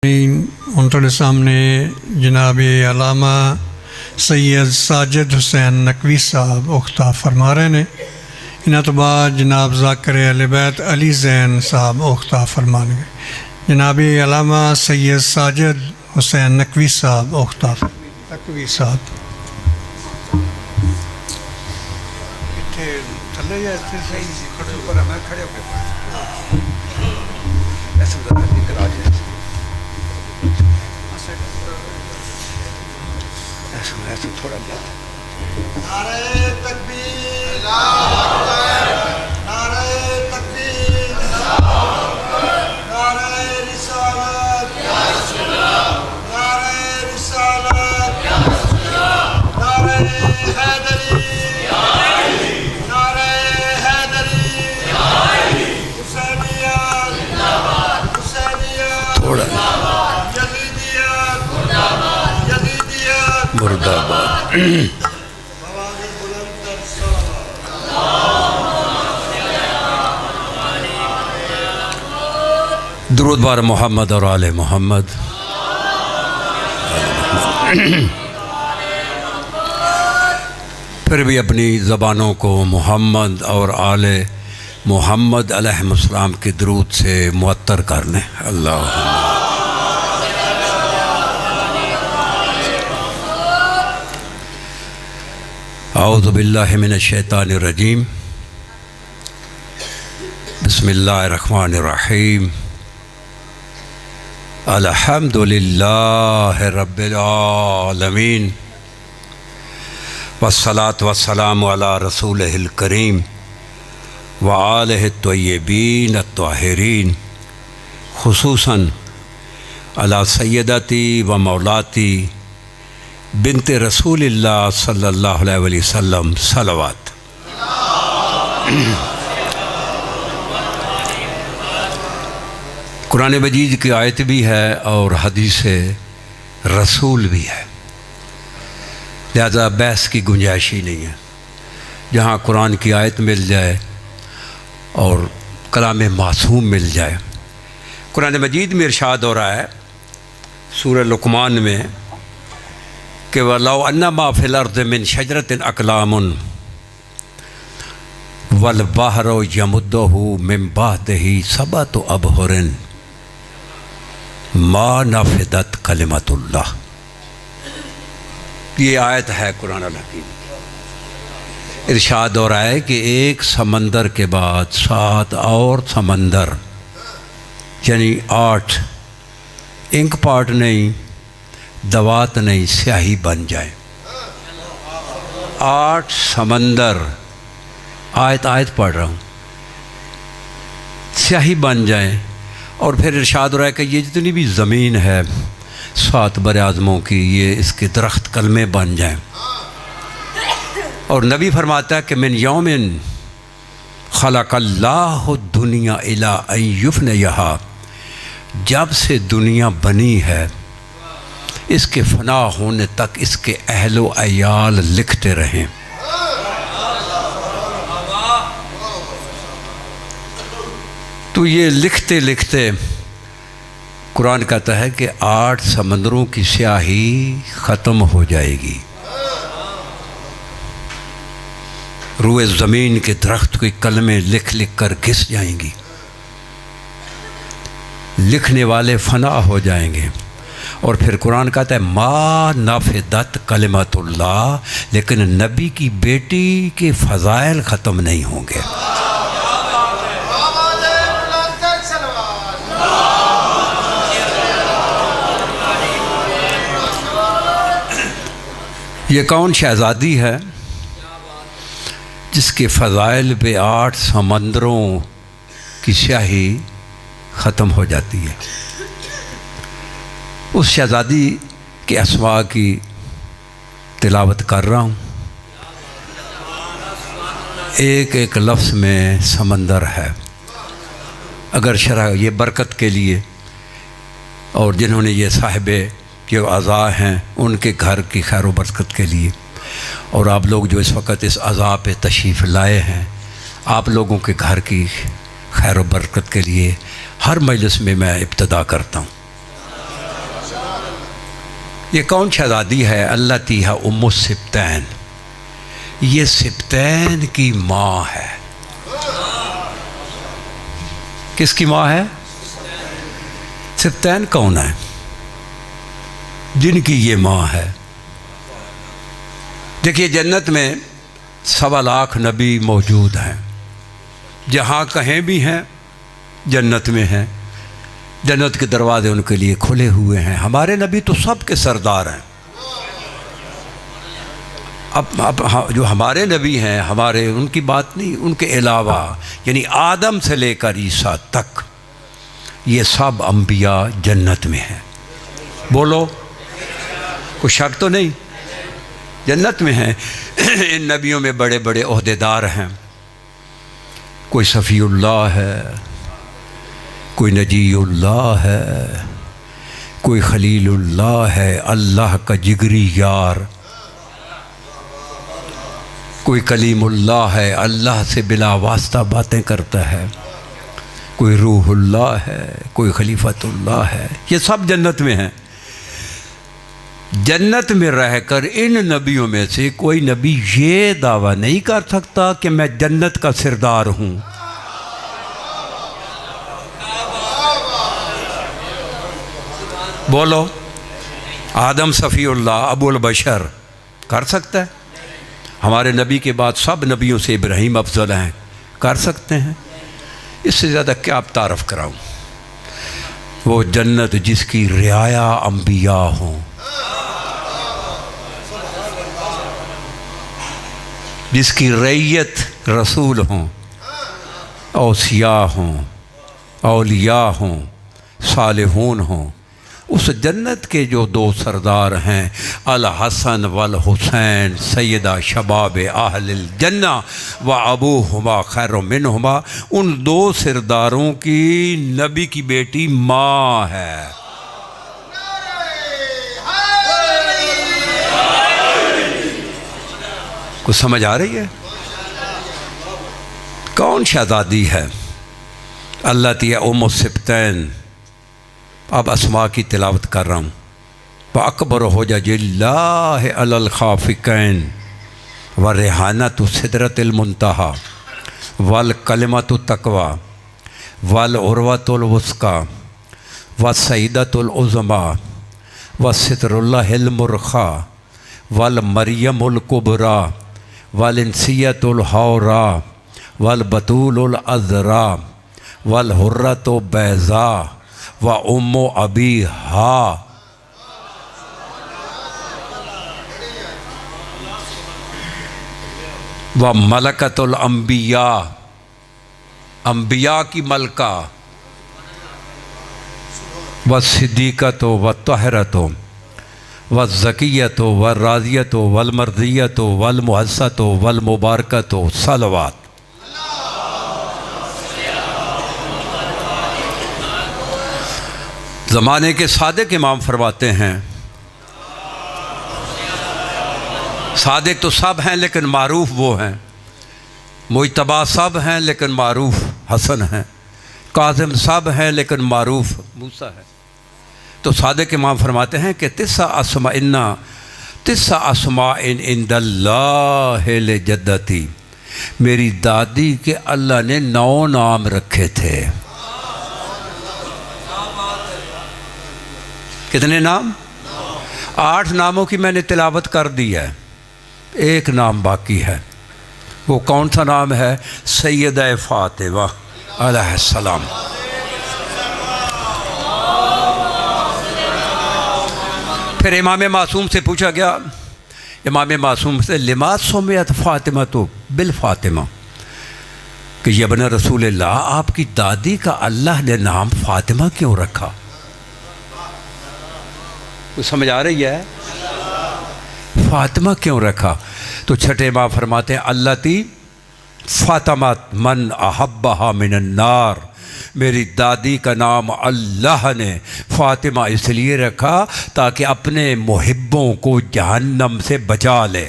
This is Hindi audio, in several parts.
उनके सामने जनाब अलामा सैयद साजिद हुसैन नकवी साहब उख्ता फरमा रहे ने। इन्हां तो बाद जनाब ज़ाकिर अहले बैत अली ज़ैन साहब उख्ता फरमाएंगे। जनाब अलामा सैयद साजिद हुसैन नकवी साहब उख्ता नकवी साहब थोड़ा नारे तकबीर, नारे तकबीर, नारे रिसालत, नारे रिसालत, नारे हैदरी, नारे हैदरी, हुसैनियत, हुसैनियत, यजीदियत, यजीदियत, मुर्दाबाद। दुरूद बार मोहम्मद और आले मोहम्मद। फिर भी अपनी ज़बानों को मोहम्मद और आले मोहम्मद अलैहिस्सलाम के दुरूद से मुअत्तर कर लें। अल्लाह औज़ु बिल्लाहि मिनश शैतानिर रजीम। बिस्मिल्लाहिर रहमानिर रहीम। अल्हम्दुलिल्लाहि रब्बिल आलमीन वस्सलातु वस्सलामु अला रसूलिहिल करीम व आलिहि त्वय्यबीन अत्ताहिरीन खुसूसन अला सय्यदती व मौलाती बिनते रसूलिल्लाह सल्लल्लाहु अलैहि वसल्लम सलवात। कुरान मजीद की आयत भी है और हदीस रसूल भी है, लिहाजा बहस की गुंजाइश ही नहीं है। जहाँ कुरान की आयत मिल जाए और कलाम मासूम मिल जाए। कुरान मजीद में इरशाद हो रहा है सूरह लुक़मान में कि वलौ अन्नमा फिल अर्ज़ मिन शजरतिन अक़लामुन वल बहरु यमुद्दुहु मिन बअदिही सबअतु अबहुरिन मा नफ़िदत कलिमतुल्लाह। ये आयत है कुरान हकीम। इरशाद हो रहा है कि एक समंदर के बाद 7 और समंदर यानी 8 इंक पार्ट नहीं, दवात नहीं, स्याही बन जाए। 8 समंदर, आयत आयत पढ़ रहा हूँ, स्याही बन जाए। और फिर इरशाद हो रहा है कि ये जितनी भी ज़मीन है 7 बराज़मों की, ये इसके दरख्त कलमे बन जाएं। और नबी फरमाता है कि मिन यौमिन खलक़ल्लाहु दुनिया इला अन युफ़निहा, जब से दुनिया बनी है इसके फ़ना होने तक इसके अहलो अयाल लिखते रहें। तो ये लिखते लिखते कुरान कहता है कि 8 समंदरों की स्याही ख़त्म हो जाएगी। रूए ज़मीन के दरख्त की कलमें लिख लिख कर घिस जाएंगी, लिखने वाले फ़ना हो जाएंगे। और फिर कुरान कहता है मा नफ़िदत कलिमतुल्लाह, लेकिन नबी की बेटी के फ़ज़ाइल ख़त्म नहीं होंगे। ये कौन शहज़ादी है जिसके फ़ज़ाइल पे 8 समंदरों की स्याही ख़त्म हो जाती है? उस शहज़ादी के अस्मा की तिलावत कर रहा हूँ। एक एक लफ्ज़ में समंदर है। अगर शरह ये बरकत के लिए और जिन्होंने ये साहिबे जो अज़ा हैं उनके घर की खैर व बरकत के लिए, और आप लोग जो इस वक्त इस अज़ा पे तशरीफ़ लाए हैं, आप लोगों के घर की खैर व बरकत के लिए हर मजलिस में मैं इब्तिदा करता हूँ। ये कौन शहजादी है? अल्लाह तीहा उम्मु सिब्तैन, ये सिब्तैन की माँ है। किसकी माँ है? सिब्तैन कौन है? जिनकी ये माँ है। देखिए जन्नत में 1.25 लाख नबी मौजूद हैं, जहाँ कहीं भी हैं जन्नत में हैं। जन्नत के दरवाजे उनके लिए खुले हुए हैं। हमारे नबी तो सब के सरदार हैं। अब जो हमारे नबी हैं, हमारे उनकी बात नहीं, उनके अलावा यानी आदम से लेकर ईसा तक ये सब अंबिया जन्नत में हैं। बोलो, कोई शक तो नहीं? जन्नत में हैं। इन नबियों में बड़े बड़े ओहदेदार हैं। कोई सफ़ीउल्लाह है, कोई नजीउल्लाह है, कोई खलीलुल्लाह है, अल्लाह का जिगरी यार। कोई कलीमुल्लाह है, अल्लाह से बिला वास्ता बातें करता है। कोई रूहुल्लाह है, कोई खलीफतुल्लाह है। ये सब जन्नत में हैं। जन्नत में रहकर इन नबियों में से कोई नबी ये दावा नहीं कर सकता कि मैं जन्नत का सरदार हूँ। बोलो, आदम सफ़ीउल्लाह अबुल बशर कर सकता है? हमारे नबी के बाद सब नबियों से इब्राहीम अफजल हैं, कर सकते हैं? इससे ज़्यादा क्या आप तारफ़ कराऊँ? वो जन्नत जिसकी रियाया अंबिया हों, जिसकी रैयत रसूल हों, औसिया हों, औलिया हों, सालिहून हों। उस जन्नत के जो 2 सरदार हैं, अल हसन वल हुसैन सैयदा शबाब अहलिल जन्ना व अबूहुमा खैरुम मिनहुमा, उन 2 सरदारों की नबी की बेटी माँ है। कुछ समझ आ रही है? कौन शहजादी है? अल्लाह तिया उम्मु सिब्तैन। अब अस्मा की तिलावत कर रहा हूँ। अकबर हो जिल्लाह अलल खाफिकैन व रेहानतु सिदरतिल मुंतहा वल कलिमतु तकवा वल उर्वतुल वुस्का व सईदतुल उज़मा व सितरुल्लाहिल मुरखा वल मरियमुल कुबरा वल इंसियतुल हौरा वल बतूलुल अज़रा वल हुर्रतु बैज़ा व उम्मु अबी हा व मलकतुल अंबिया, अंबिया की मलका, व सिद्दीक़तो व तहरतो व ज़कियतो व राज़ियतो वल मर्ज़ियतो वल मुहस्सतो वल मुबारकतो सलवात। ज़माने के सादिक इमाम फरमाते हैं, सादिक तो सब हैं लेकिन मारूफ वो हैं, मुजतबा सब हैं लेकिन मारूफ हसन हैं, काज़िम सब हैं लेकिन मारूफ मूसा है। तो सादिक इमाम फरमाते हैं कि तिस्सा अस्मा इंदल्लाहि लिजद्दती, मेरी दादी के अल्लाह ने 9 नाम रखे थे। कितने नाम? 8 नामों की मैंने तिलावत कर दी है, 1 नाम बाकी है। वो कौन सा नाम है? सैयदा फ़ातिमा अलैहिस्सलाम। फिर इमाम मासूम से पूछा गया, इमाम मासूम से लिमा सुमियत फ़ातिमा तो बिल फ़ातिमा, कि यबन रसूलल्लाह आपकी दादी का अल्लाह ने नाम फ़ातिमा क्यों रखा? कुछ समझ आ रही है? फ़ातिमा क्यों रखा? तो छठे माँ फरमाते हैं अल्लती फ़ातिमा मन अहब्बहा मिनन नार, मेरी दादी का नाम अल्लाह ने फ़ातिमा इसलिए रखा ताकि अपने मुहिब्बों को जहन्नम से बचा ले।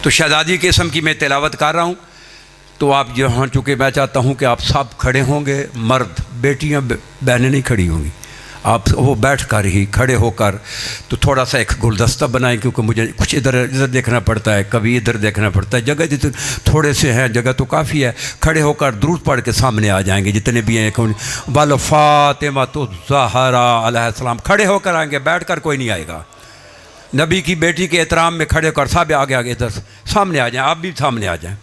तो शहजादी के इसम की मैं तिलावत कर रहा हूँ। तो आप यहाँ, चूँकि मैं चाहता हूँ कि आप सब खड़े होंगे, मर्द, बेटियाँ बहनें नहीं खड़ी होंगी, आप वो बैठ कर ही खड़े होकर तो थोड़ा सा एक गुलदस्ता बनाएं, क्योंकि मुझे कुछ इधर इधर देखना पड़ता है, कभी इधर देखना पड़ता है, जगह जितने थोड़े से हैं, जगह तो काफ़ी है। खड़े होकर दुरूद पढ़ के सामने आ जाएंगे जितने भी हैं। वाल फातिमा तो ज़हरा अलैहिस्सलाम, खड़े होकर आएंगे, बैठ कर कोई नहीं आएगा। नबी की बेटी के एहतराम में खड़े होकर सब आगे आगे इधर सामने आ जाएं, आप भी सामने आ जाएं।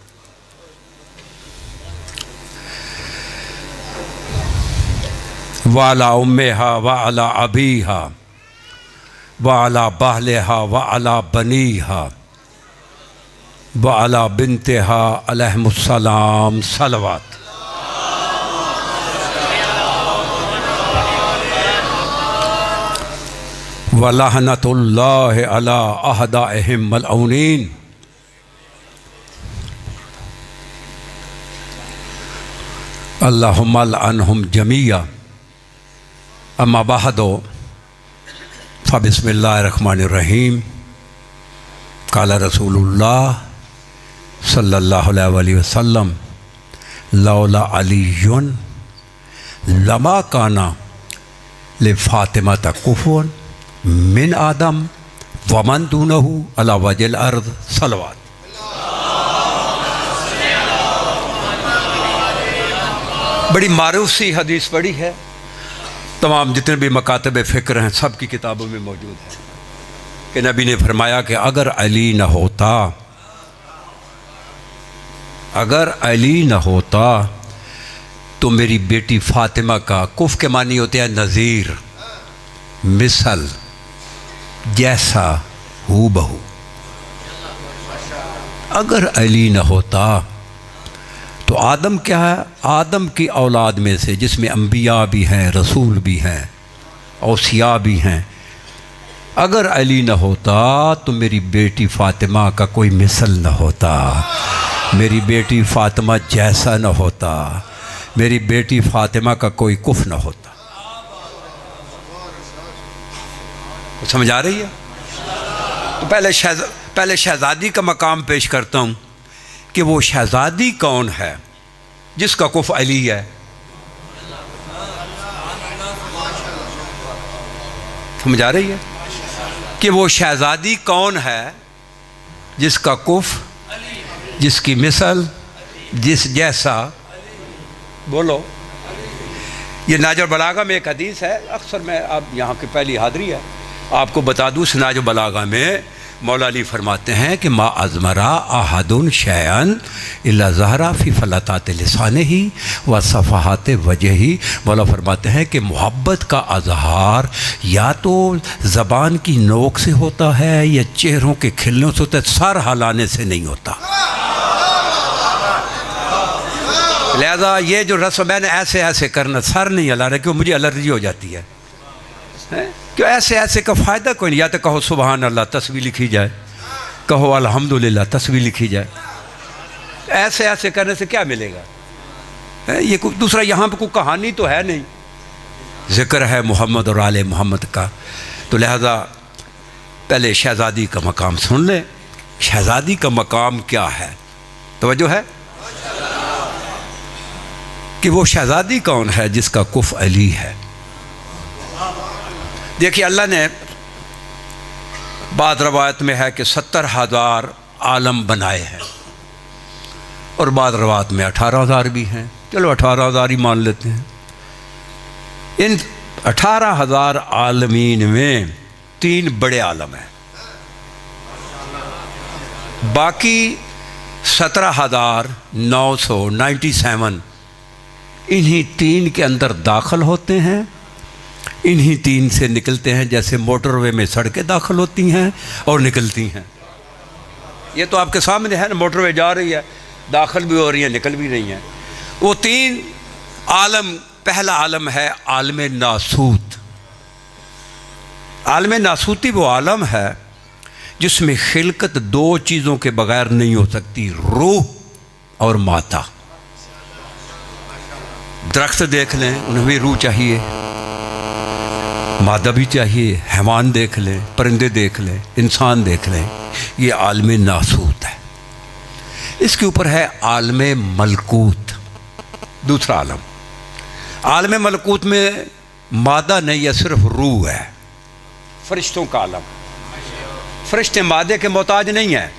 वाला उम्मेहा व अला अबीहा व अला बाहलेहा व अला बनीहा व अला बिनतेहा अलैहिमुस्सलाम सलवात। व लअनतुल्लाहि अला अहदाइहिम मलऊनीन। अल्लाहुम्मा लअनहुम जमीआ। अम्मा बहदो फ़बिस्मिल्लाहिर्रहमानिर्रहीम। क़ाला रसूलुल्लाह सल्लल्लाहु अलैहि वसल्लम लौला अलीयुन लमा काना ले फ़ातिमा कुफ़ुवन मिन आदम वमन दूनहु अला वजिल अर्द सलवात। बड़ी मारूफ सी हदीस पढ़ी है, तमाम जितने भी मकातब फ़िक्र हैं सब की किताबों में मौजूद है कि नबी ने फरमाया कि अगर अली न होता, अगर अली न होता तो मेरी बेटी फ़ातिमा का, कुफ़ के मानी होते हैं नज़ीर, मिसल, जैसा, हू बहू। अगर अली न होता तो आदम क्या है, आदम की औलाद में से जिसमें अंबिया भी हैं, रसूल भी हैं, औसिया भी हैं, अगर अली न होता तो मेरी बेटी फ़ातिमा का कोई मिसल न होता, मेरी बेटी फ़ातिमा जैसा न होता, मेरी बेटी फ़ातिमा का कोई कुफ न होता। समझ आ रही है? तो पहले शहज़ादी का मकाम पेश करता हूँ कि वो शहज़ादी कौन है जिसका कुफ अली है। समझ आ रही है कि वो शहज़ादी कौन है जिसका कुफ, जिसकी मिसल, जिस जैसा, बोलो। ये नाजुल बलागा में एक हदीस है, अक्सर मैं अब यहाँ की पहली हाज़री है, आपको बता दूँ। इस नाजुल बलागा में मौला अली फरमाते हैं कि मा अज़मरा अहदुन शैअन इल्ला ज़हरा फ़ी फ़लतात लिसानिही व सफ़हात वजही। मौला फरमाते हैं कि मोहब्बत का अज़हार या तो ज़बान की नोक से होता है या चेहरों के खिलने से होता है, सर हिलाने से नहीं होता। लिहाजा ये जो रस्म मैंने ऐसे ऐसे करना, सर नहीं हिला रहा, क्यों, मुझे एलर्जी हो जाती है, क्यों ऐसे ऐसे का फ़ायदा कोई नहीं। या तो कहो सुबहान अल्लाह, तस्बीह लिखी जाए, कहो अल्हम्दुलिल्लाह, तस्बीह लिखी जाए। ऐसे ऐसे करने से क्या मिलेगा? ये कोई दूसरा यहाँ पे कोई कहानी तो है नहीं, ज़िक्र है मोहम्मद और आले मोहम्मद का। तो लिहाजा पहले शहज़ादी का मकाम सुन लें। शहज़ादी का मकाम क्या है? तवज्जो है कि वो शहज़ादी कौन है जिसका कुफ अली है। देखिए, अल्लाह ने, बाद रवायत में है कि 70,000 आलम बनाए हैं और बाद रवायत में 18,000 भी हैं। चलो 18,000 ही मान लेते हैं। इन 18,000 आलमीन में 3 बड़े आलम हैं, बाकी 17,997 इन्हीं 3 के अंदर दाखिल होते हैं, इन्हीं 3 से निकलते हैं। जैसे मोटरवे में सड़कें दाखिल होती हैं और निकलती हैं, ये तो आपके सामने है ना, मोटरवे जा रही है, दाखिल भी हो रही है, निकल भी रही है। वो 3 आलम, पहला आलम है आलम नासूत। आलम नासूती वो आलम है जिसमें खिलकत 2 चीज़ों के बगैर नहीं हो सकती, रूह और माता। दरख्त देख लें, उन्हें भी रूह चाहिए, मादा भी चाहिए। हैवान देख लें, परिंदे देख लें, इंसान देख लें, ये आलम नासूत है। इसके ऊपर है आलमे मलकूत, दूसरा आलम। आलमे मलकूत में मादा नहीं है, सिर्फ रूह है, फरिश्तों का आलम। फरिश्ते मादे के मोहताज नहीं हैं,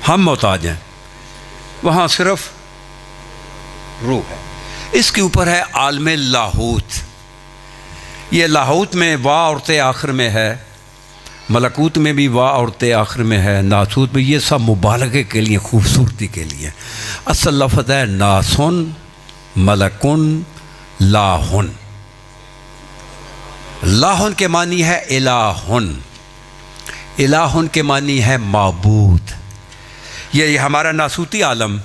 हम मोहताज हैं, वहाँ सिर्फ रूह है। इसके ऊपर है आलमे लाहूत। ये लाहूत में वाह औरतें आखिर में है, मलकूत में भी वाह औरतें आखिर में है, नासूत में। ये सब मुबालगे के लिए, खूबसूरती के लिए। असल लफ्ज़ है नासुन, मलकुन, लाहुन। लाहुन के मानी है इलाहुन, इलाहुन के मानी है माबूद। ये हमारा नासूती आलम,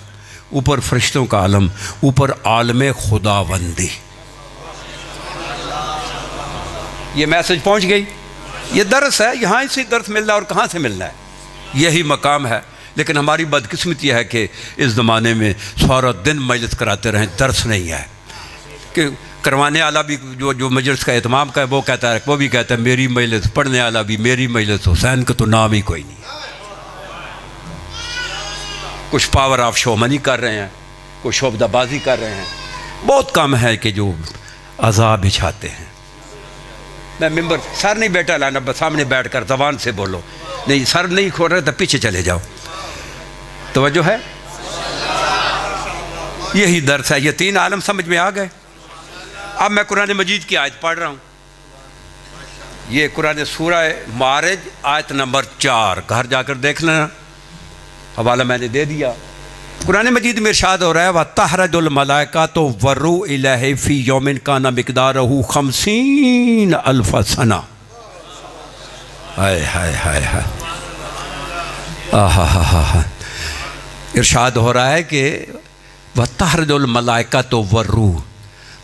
ऊपर फरिश्तों का आलम, ऊपर आलम खुदाबंदी। ये मैसेज पहुंच गई, ये दर्स है, यहाँ से दर्स मिलना और कहाँ से मिलना है, यही मकाम है। लेकिन हमारी बदकिस्मती है कि इस ज़माने में सारा दिन मजलिस कराते रहें, दर्स नहीं है। कि करवाने वाला भी जो मजलिस का एहतमाम का है वो कहता है, वो भी कहता है मेरी मजलिस, पढ़ने वाला भी मेरी मजलिस। हुसैन का तो नाम ही कोई नहीं। कुछ पावर ऑफ शो मनी कर रहे हैं, कुछ शोबदाबाजी कर रहे हैं, बहुत कम है कि जो अज़ाब बिछाते हैं। मैं मिंबर सर नहीं बैठा लाना, बस सामने बैठ कर ज़बान से बोलो, नहीं सर नहीं खोल रहे तो पीछे चले जाओ। तवज्जो है, यही दर्स है। ये तीन आलम समझ में आ गए। अब मैं कुरान मजीद की आयत पढ़ रहा हूँ। ये कुरान सूरह मारिज आयत नंबर 4, घर जाकर देख लेना, हवाला मैंने दे दिया। कुरान मजीद में इरशाद हो रहा है, व तहरजुल मलाइका तो वर्रू इलैहि फी यौमिन काना मिक़दारुहु 50 अल्फ सना। हाय हाय हाय हाय, आहा हा हा हा। इरशाद हो रहा है कि व तहरजुल मलाइका तो वर्रू,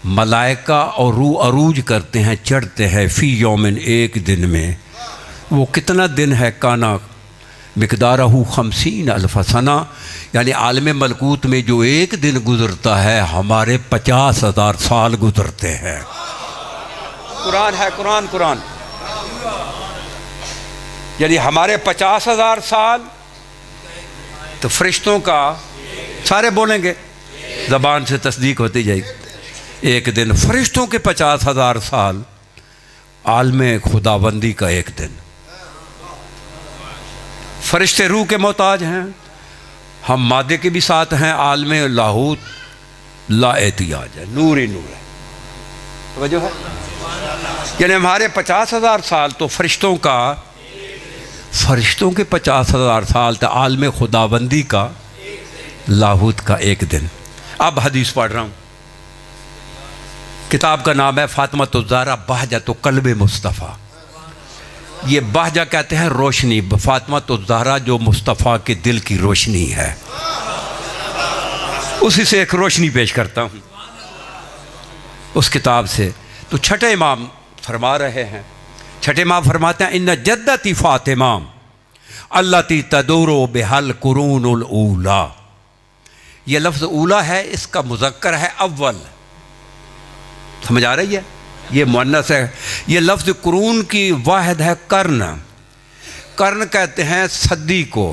मलाइका और रूह अरूज करते हैं, चढ़ते हैं, फ़ी यौमिन एक दिन में। वो कितना दिन है? काना मिक़दारुहु 50 अल्फ सना, यानी आलम मलकूत में जो एक दिन गुज़रता है हमारे 50,000 साल गुज़रते हैं। कुरान है, कुरान कुरान, यानी हमारे 50,000 साल तो फरिश्तों का, सारे बोलेंगे, ज़बान से तस्दीक होती जाएगी। एक दिन फरिश्तों के 50,000 साल, आलम खुदाबंदी का एक दिन। फरिश्ते रूह के मोहताज हैं, हम मादे के भी साथ हैं। आलम लाहूत ला एहतियाज है, नूर ही नूर है। वजह है, यानी हमारे 50,000 साल तो फरिश्तों का, फरिश्तों के 50,000 साल तो आलम खुदाबंदी का, लाहूत का एक दिन। अब हदीस पढ़ रहा हूँ। किताब का नाम है फातिमा ज़हरा बहजत क़ल्ब मुस्तफ़ा। ये बहजा कहते हैं रोशनी, फातिमा ज़हरा जो मुस्तफ़ा के दिल की रोशनी है, उसी से एक रोशनी पेश करता हूँ उस किताब से। तो छठे इमाम फरमा रहे हैं, छठे इमाम फरमाते हैं, इन्ना जद्दती फ़ातिमा अल्लती तदूरो बेहल कुरूनुल ऊला। ये लफ्ज़ ऊला है, इसका मुज़क्कर है अव्वल। समझ आ रही है? ये मुअन्नस है। ये लफ्ज़ कुरून की वाहिद है कर्न। कर्न कहते हैं सदी को।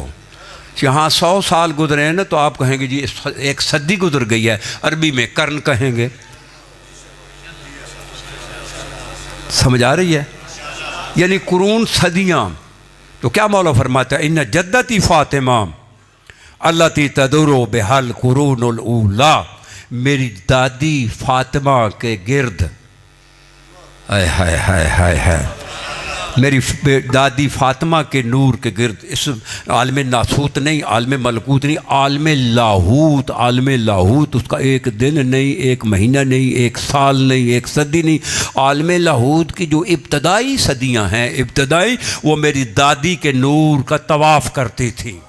यहाँ 100 साल गुजरे हैं ना, तो आप कहेंगे जी एक सदी गुजर गई है, अरबी में कर्न कहेंगे। समझ आ रही है? यानी कुरून सदियाँ। तो क्या मौला फरमाता है, इन्ना जद्दती फ़ातिमा अल्लती तदुरो बेहल कुरूनुल ऊला। मेरी दादी फ़ातिमा के गिर्द, हाय हाय हाय हाय हाय, मेरी दादी फ़ातिमा के नूर के गिर्द, इस आलम नासूत नहीं, आलम मलकूत नहीं, आलम लाहूत। आलम लाहूत उसका एक दिन नहीं, एक महीना नहीं, एक साल नहीं, एक सदी नहीं। आलम लाहूत की जो इब्तदाई सदियां हैं, इब्तदाई, वो मेरी दादी के नूर का तवाफ़ करती थी।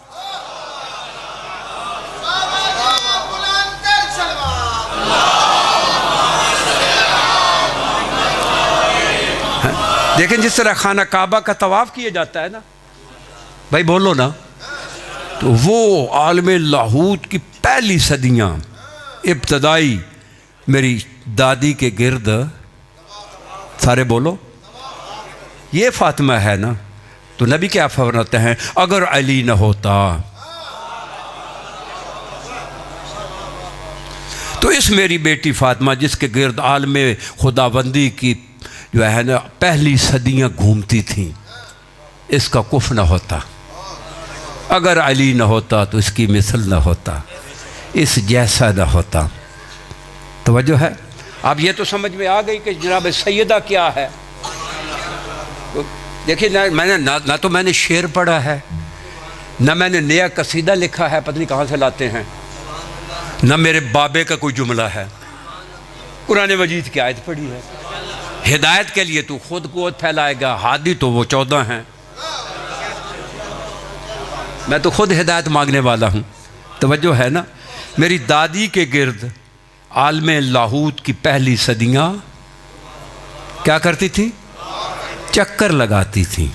लेकिन जिस तरह खाना काबा का तवाफ़ किया जाता है ना, भाई बोलो ना, तो वो आलम लाहूत की पहली सदियाँ इब्तदाई मेरी दादी के गिर्द, सारे बोलो, ये फ़ातिमा है ना। तो नबी क्या फरमाते हैं, अगर अली न होता, तो इस मेरी बेटी फातिमा जिसके गिर्द आलम खुदाबंदी की जो है ना पहली सदियां घूमती थीं, इसका कुफ न होता। अगर अली न होता तो इसकी मिसल न होता, इस जैसा न होता। तवज्जो है। अब ये तो समझ में आ गई कि जनाब सैयदा क्या है। तो देखिए ना तो मैंने शेर पढ़ा है, ना मैंने नया कसीदा लिखा है, पता नहीं कहाँ से लाते हैं, ना मेरे बाबे का कोई जुमला है, कुरान मजीद की आयत पढ़ी है। हिदायत के लिए तू खुद कुव्वत फैलाएगा, हादी तो वो 14 हैं। मैं तो खुद हिदायत मांगने वाला हूँ। तवज्जो है ना। मेरी दादी के गिर्द आलम लाहूत की पहली सदियाँ क्या करती थी? चक्कर लगाती थी।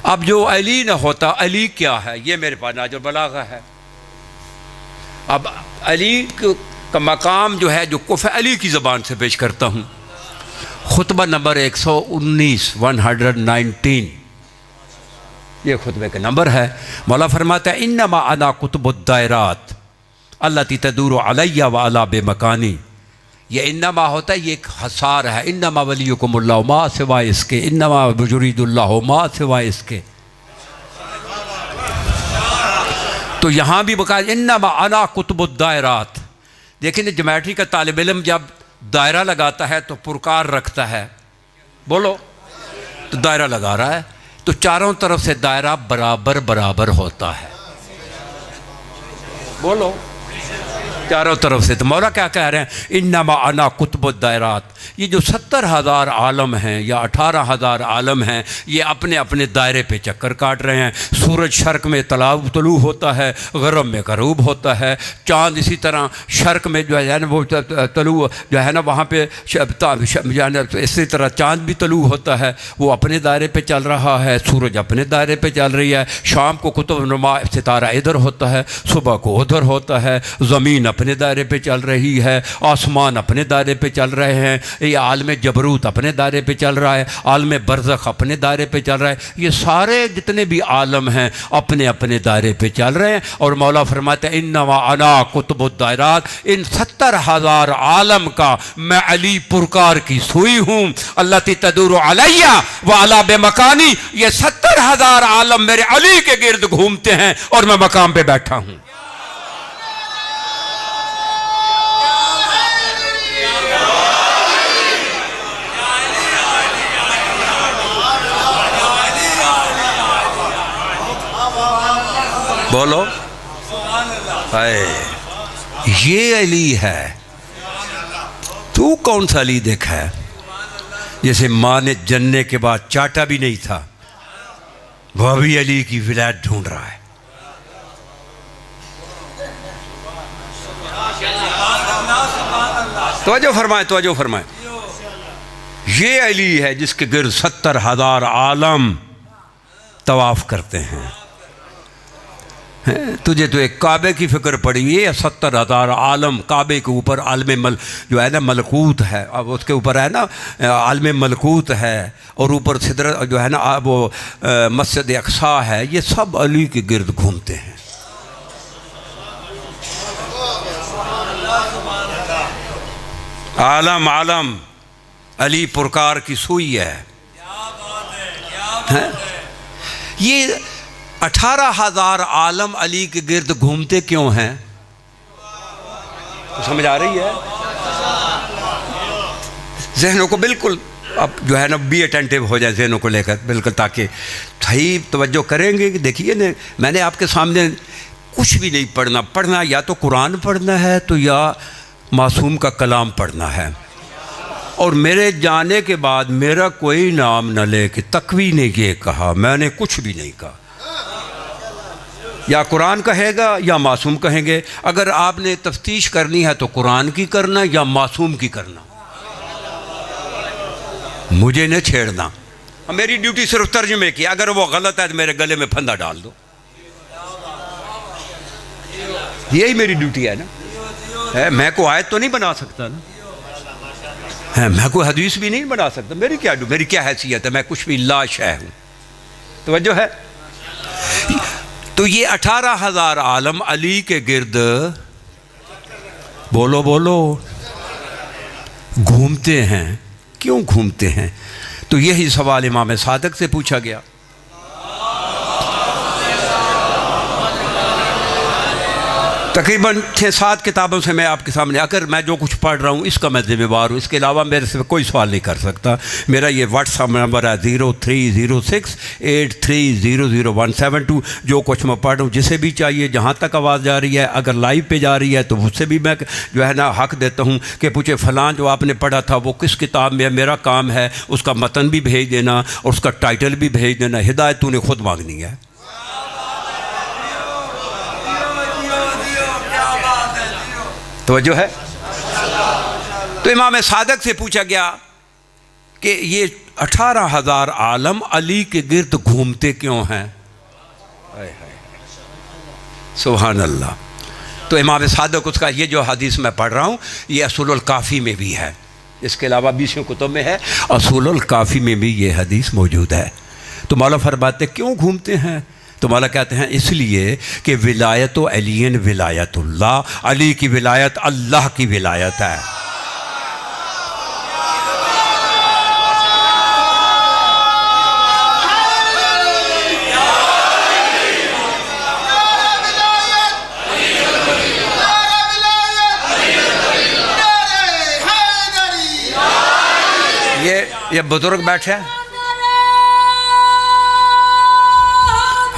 अब जो अली न होता, अली क्या है ये मेरे पास नाजुल बलागा है। अब अली का मकाम जो है, जो कुफ अली की ज़बान से पेश करता हूँ। खुतबा नंबर 119 ये खुतबे का नंबर है। मौला फरमाता है इन्नमा अना कुतुबुद्दायरात अल्लती तदूरु अलैया व अला बेमकानी। ये इन्नमा होता है, ये एक हसार है। इन्नमा वलियुकुमुल्लाहु मा सिवा इसके, इन्नमा युरीदुल्लाहु मा सिवा इसके। तो यहाँ भी बका इन्नमा अना कुतुबुद्दायरात। देखिए ज्योमेट्री का तालिब इल्म जब दायरा लगाता है तो पुरकार रखता है, बोलो, तो दायरा लगा रहा है तो चारों तरफ से दायरा बराबर बराबर होता है, बोलो, चारों तरफ से। तो मौला क्या कह रहे हैं? इन्नमा अना कुतुबुद्दायरात। ये जो 70,000 आलम हैं या 18,000 आलम हैं, ये अपने अपने दायरे पे चक्कर काट रहे हैं। सूरज शर्क में तलू होता है, गरब में गरूब होता है। चाँद इसी तरह शर्क में जो है ना वो तलू जो है ना वहाँ पे जो है ना इसी तरह चाँद भी तलू होता है, वो अपने दायरे पे चल रहा है। सूरज अपने दायरे पे चल रही है। शाम को कुतुबनुमा सितारा इधर होता है, सुबह को उधर होता है। ज़मीन अपने दायरे पे चल रही है, आसमान अपने दायरे पे चल रहे हैं। ये आलम जबरूत अपने दायरे पे चल रहा है, आलम बरज़ख अपने दायरे पे चल रहा है। ये सारे जितने भी आलम हैं अपने अपने दायरे पे चल रहे हैं। और मौला फरमाते हैं इन्नमा अना कुतुबुद्दायरात। इन 70,000 आलम का मैं अली पुरकार की सुई हूँ। अल्लती तदूरु अलैया व अला बेमकानी। ये 70,000 आलम मेरे अली के गिर्द घूमते हैं और मैं मकाम पे बैठा हूँ। बोलो, ये अली है। तू कौन सा अली देखा है? जैसे माँ ने जन्ने के बाद चाटा भी नहीं था, वह भी अली की विलायत ढूंढ रहा है। तवज्जो फरमाए। ये अली है जिसके गिर्द 70,000 आलम तवाफ करते हैं। तुझे तो एक काबे की फिक्र पड़ी है। 70,000 आलम काबे के ऊपर आलम जो है ना मलकूत है, अब उसके ऊपर है ना आलम मलकूत है, और ऊपर सिदर जो है ना वो मस्जिद अक्सा है। ये सब अली के गिर्द घूमते हैं। आलम आलम अली पुरकार की सुई है। ये 18,000 आलम अली के गिर्द घूमते क्यों हैं? तो समझ आ रही है? जहनों को बिल्कुल अब जो है ना बी अटेंटिव हो जाए जहनों को लेकर बिल्कुल, ताकि सही तवज्जो करेंगे कि देखिए ना मैंने आपके सामने कुछ भी नहीं पढ़ना या तो कुरान पढ़ना है तो या मासूम का कलाम पढ़ना है। और मेरे जाने के बाद मेरा कोई नाम न ले कि तकवी ने ये कहा, मैंने कुछ भी नहीं कहा। या कुरान कहेगा या मासूम कहेंगे। अगर आपने तफ्तीश करनी है तो कुरान की करना या मासूम की करना, मुझे न छेड़ना। मेरी ड्यूटी सिर्फ तर्जुमे की, अगर वो गलत है तो मेरे गले में फंदा डाल दो। यही मेरी ड्यूटी है ना। मैं कोई आयत तो नहीं बना सकता ना, मैं कोई हदीस भी नहीं बना सकता। मेरी क्या हैसियत है? मैं कुछ भी लाश हूँ। तवज्जो है। तो ये 18,000 आलम अली के गिर्द बोलो बोलो। घूमते हैं, क्यों घूमते हैं? तो यही सवाल इमाम सादक से पूछा गया। तकरीबन 6-7 किताबों से मैं आपके सामने, अगर मैं जो कुछ पढ़ रहा हूँ इसका मैं जिम्मेवार हूँ, इसके अलावा मेरे से कोई सवाल नहीं कर सकता। मेरा ये व्हाट्सअप नंबर है 030683000172। जो कुछ मैं पढ़ रहा हूँ, जिसे भी चाहिए, जहाँ तक आवाज़ जा रही है, अगर लाइव पे जा रही है तो उससे भी मैं जो है ना हक देता हूँ कि पूछे फ़लाँ जो आपने पढ़ा था वो किस किताब में है। मेरा काम है उसका मतन भी भेज देना और उसका टाइटल भी भेज देना। हिदायत तूने खुद मांगनी है। तो जो है, तो इमाम सादक से पूछा गया कि ये 18,000 आलम अली के गिर्द घूमते क्यों हैं? सुभान अल्लाह। तो इमाम सादक, उसका ये जो हदीस मैं पढ़ रहा हूँ ये असूलुल काफ़ी में भी है, इसके अलावा 20 कुतुब में है, असूलुल काफ़ी में भी ये हदीस मौजूद है। तो मौला फरमाते क्यों घूमते हैं? तो मौला कहते हैं इसलिए कि विलायत अलीन विलायतुल्लाह, अली की विलायत अल्लाह की विलायत है। ये बुजुर्ग बैठे हैं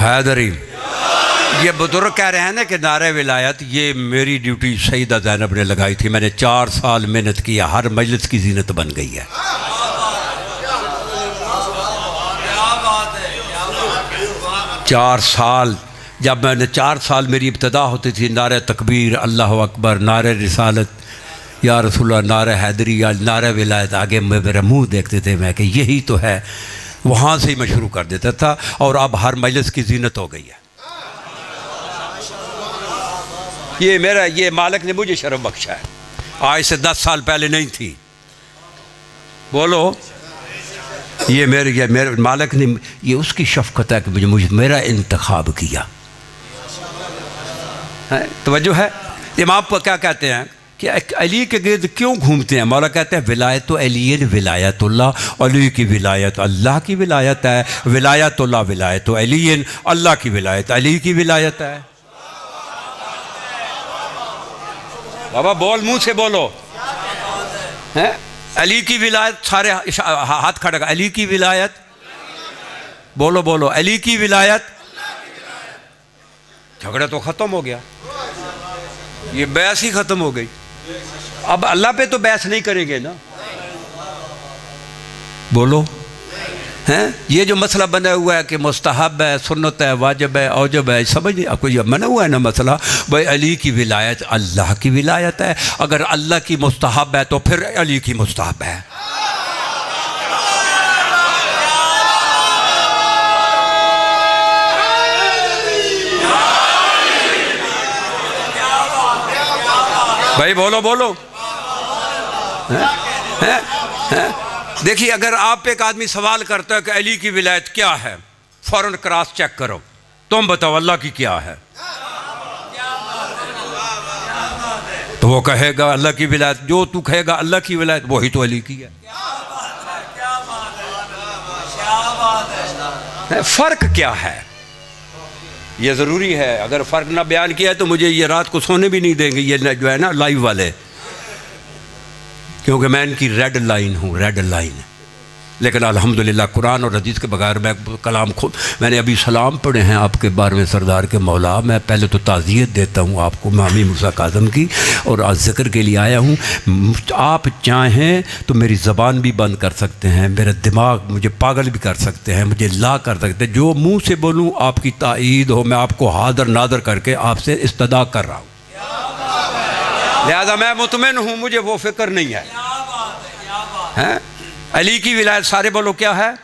हैदरी, ये बुजुर्ग कह रहे हैं ना कि नारे विलायत, ये मेरी ड्यूटी सईदा ज़ैनब ने लगाई थी। मैंने 4 साल मेहनत किया, हर मजलिस की जीनत बन गई है। 4 साल, जब मैंने 4 साल मेरी इब्तदा होती थी, नारे तकबीर, अल्लाह अकबर, नारे रिसालत, या रसूलुल्लाह, नारे हैदरी, या नारे विलायत, आगे मेरा मुँह देखते थे मैं कि यही तो है। वहाँ से ही मैं शुरू कर देता था और अब हर मजलिस की जीनत हो गई है। ये मेरा, ये मालिक ने मुझे शर्फ बख्शा है, आज से 10 साल पहले नहीं थी। बोलो, ये मेरे मालिक ने, ये उसकी शफ़क़त है कि मुझे मेरा इंतखाब किया है। तवज्जो है। इमाम पर क्या कहते हैं कि अली के गिर्द क्यों घूमते हैं? मौला कहते हैं विलायत अलीन विलायतुल्लाह, अली की विलायत अल्लाह की विलायत है। विलायतुल्लाह विलायत अलीन, अल्लाह की विलायत अली की विलायत है। बाबा बोल, मुंह से बोलो हैं। अली की विलायत, सारे हाथ खड़ा कर, अली की विलायत बोलो बोलो, अली की विलायत। झगड़ा तो ख़त्म हो गया, ये बहस ही ख़त्म हो गई। अब अल्लाह पे तो बहस नहीं करेंगे ना। बोलो हैं, ये जो मसला बना हुआ है कि मुस्तहब है, सुन्नत है, वाजिब है, औजब है, समझ नहीं आपको? ये बना हुआ है ना मसला, भाई अली की विलायत अल्लाह की विलायत है। अगर अल्लाह की मुस्तहब है तो फिर अली की मुस्तहब है। भाई बोलो बोलो। देखिए, अगर आप एक आदमी सवाल करता है कि अली की विलायत क्या है, फौरन क्रॉस चेक करो, तुम बताओ अल्लाह की क्या है, तो वो कहेगा अल्लाह की विलायत। जो तू कहेगा अल्लाह की विलायत, वही तो अली की है। फ़र्क क्या है, ये ज़रूरी है। अगर फ़र्क ना बयान किया तो मुझे ये रात को सोने भी नहीं देंगे ये जो है ना लाइव वाले, क्योंकि मैं इनकी रेड लाइन हूँ, रेड लाइन। लेकिन अल्हम्दुलिल्लाह कुरान और हदीस के बगैर मैं कलाम खुद, मैंने अभी सलाम पढ़े हैं आपके 12वें सरदार के मौला। मैं पहले तो ताज़ियत देता हूँ आपको मामी मूसा काज़म की, और आज ज़िक्र के लिए आया हूँ। आप चाहें तो मेरी ज़बान भी बंद कर सकते हैं, मेरा दिमाग मुझे पागल भी कर सकते हैं, मुझे ला कर सकते हैं। जो मुँह से बोलूँ आपकी ताईद हो, मैं आपको हादर नादर करके आपसे इस्तदा कर रहा हूँ। लिहाजा मैं मुतमिन हूँ, मुझे वो फ़िक्र नहीं है। हैं, अली की विलायत सारे बोलो क्या है?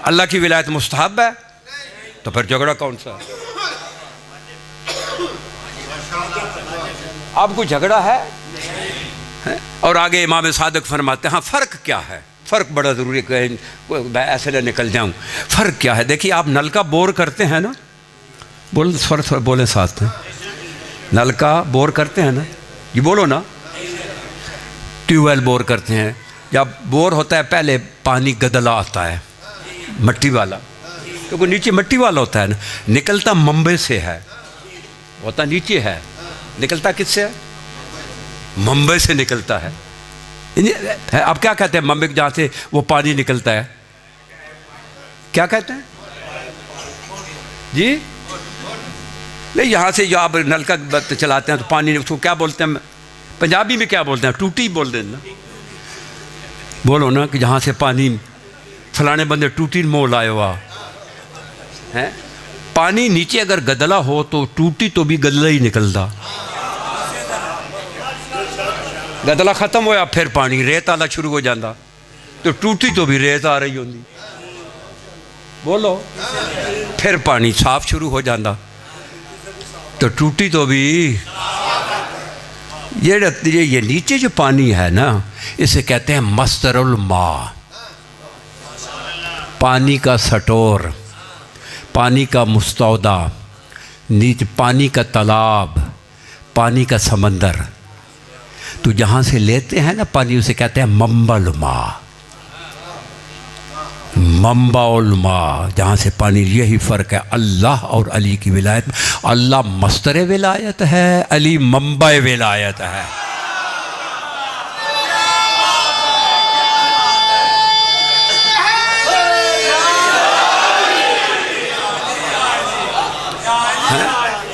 अल्लाह की विलायत मुस्तहब है, तो फिर झगड़ा कौन सा है? अब कोई झगड़ा है? और आगे इमाम सादक फरमाते हैं हाँ फ़र्क क्या है? फ़र्क बड़ा ज़रूरी है, मैं ऐसे ना निकल जाऊँ। फ़र्क क्या है? देखिए, आप नल का बोर करते हैं ना, बोले साथ में, नल का बोर करते हैं ना, ये बोलो ना, ट्यूबवेल बोर करते हैं, जब बोर होता है पहले पानी गदला आता है मट्टी वाला, क्योंकि नीचे मट्टी वाला होता है ना, निकलता मंबे से है, होता नीचे है, निकलता किससे है? मंबे से निकलता है। अब क्या कहते हैं मंबे जहाँ से वो पानी निकलता है, क्या कहते हैं जी? नहीं, यहाँ से जो आप नलका चलाते हैं तो पानी, उसको क्या बोलते हैं पंजाबी में, क्या बोलते हैं? टूटी बोल दें ना, बोलो ना कि जहाँ से पानी फलाने बंदे टूटी मोल आया हुआ है। पानी नीचे अगर गदला हो तो टूटी तो भी गदला ही निकलता, गदला खत्म होया फिर पानी रेत आना शुरू हो जाता, तो टूटी तो भी रेत आ रही होंगी, बोलो, फिर पानी साफ शुरू हो जाता, तो टूटी तो भी। ये नीचे जो पानी है ना, इसे कहते हैं मस्तरुल मा, पानी का सटोर, पानी का मुस्तौदा, नीचे पानी का तालाब, पानी का समंदर। तो जहाँ से लेते हैं ना पानी, उसे कहते हैं मंबल मा, मंबाउल मा, जहाँ से पानी। यही फ़र्क है अल्लाह और अली की विलायत में। अल्लाह मस्तर विलायत है, अली मंबा विलायत है।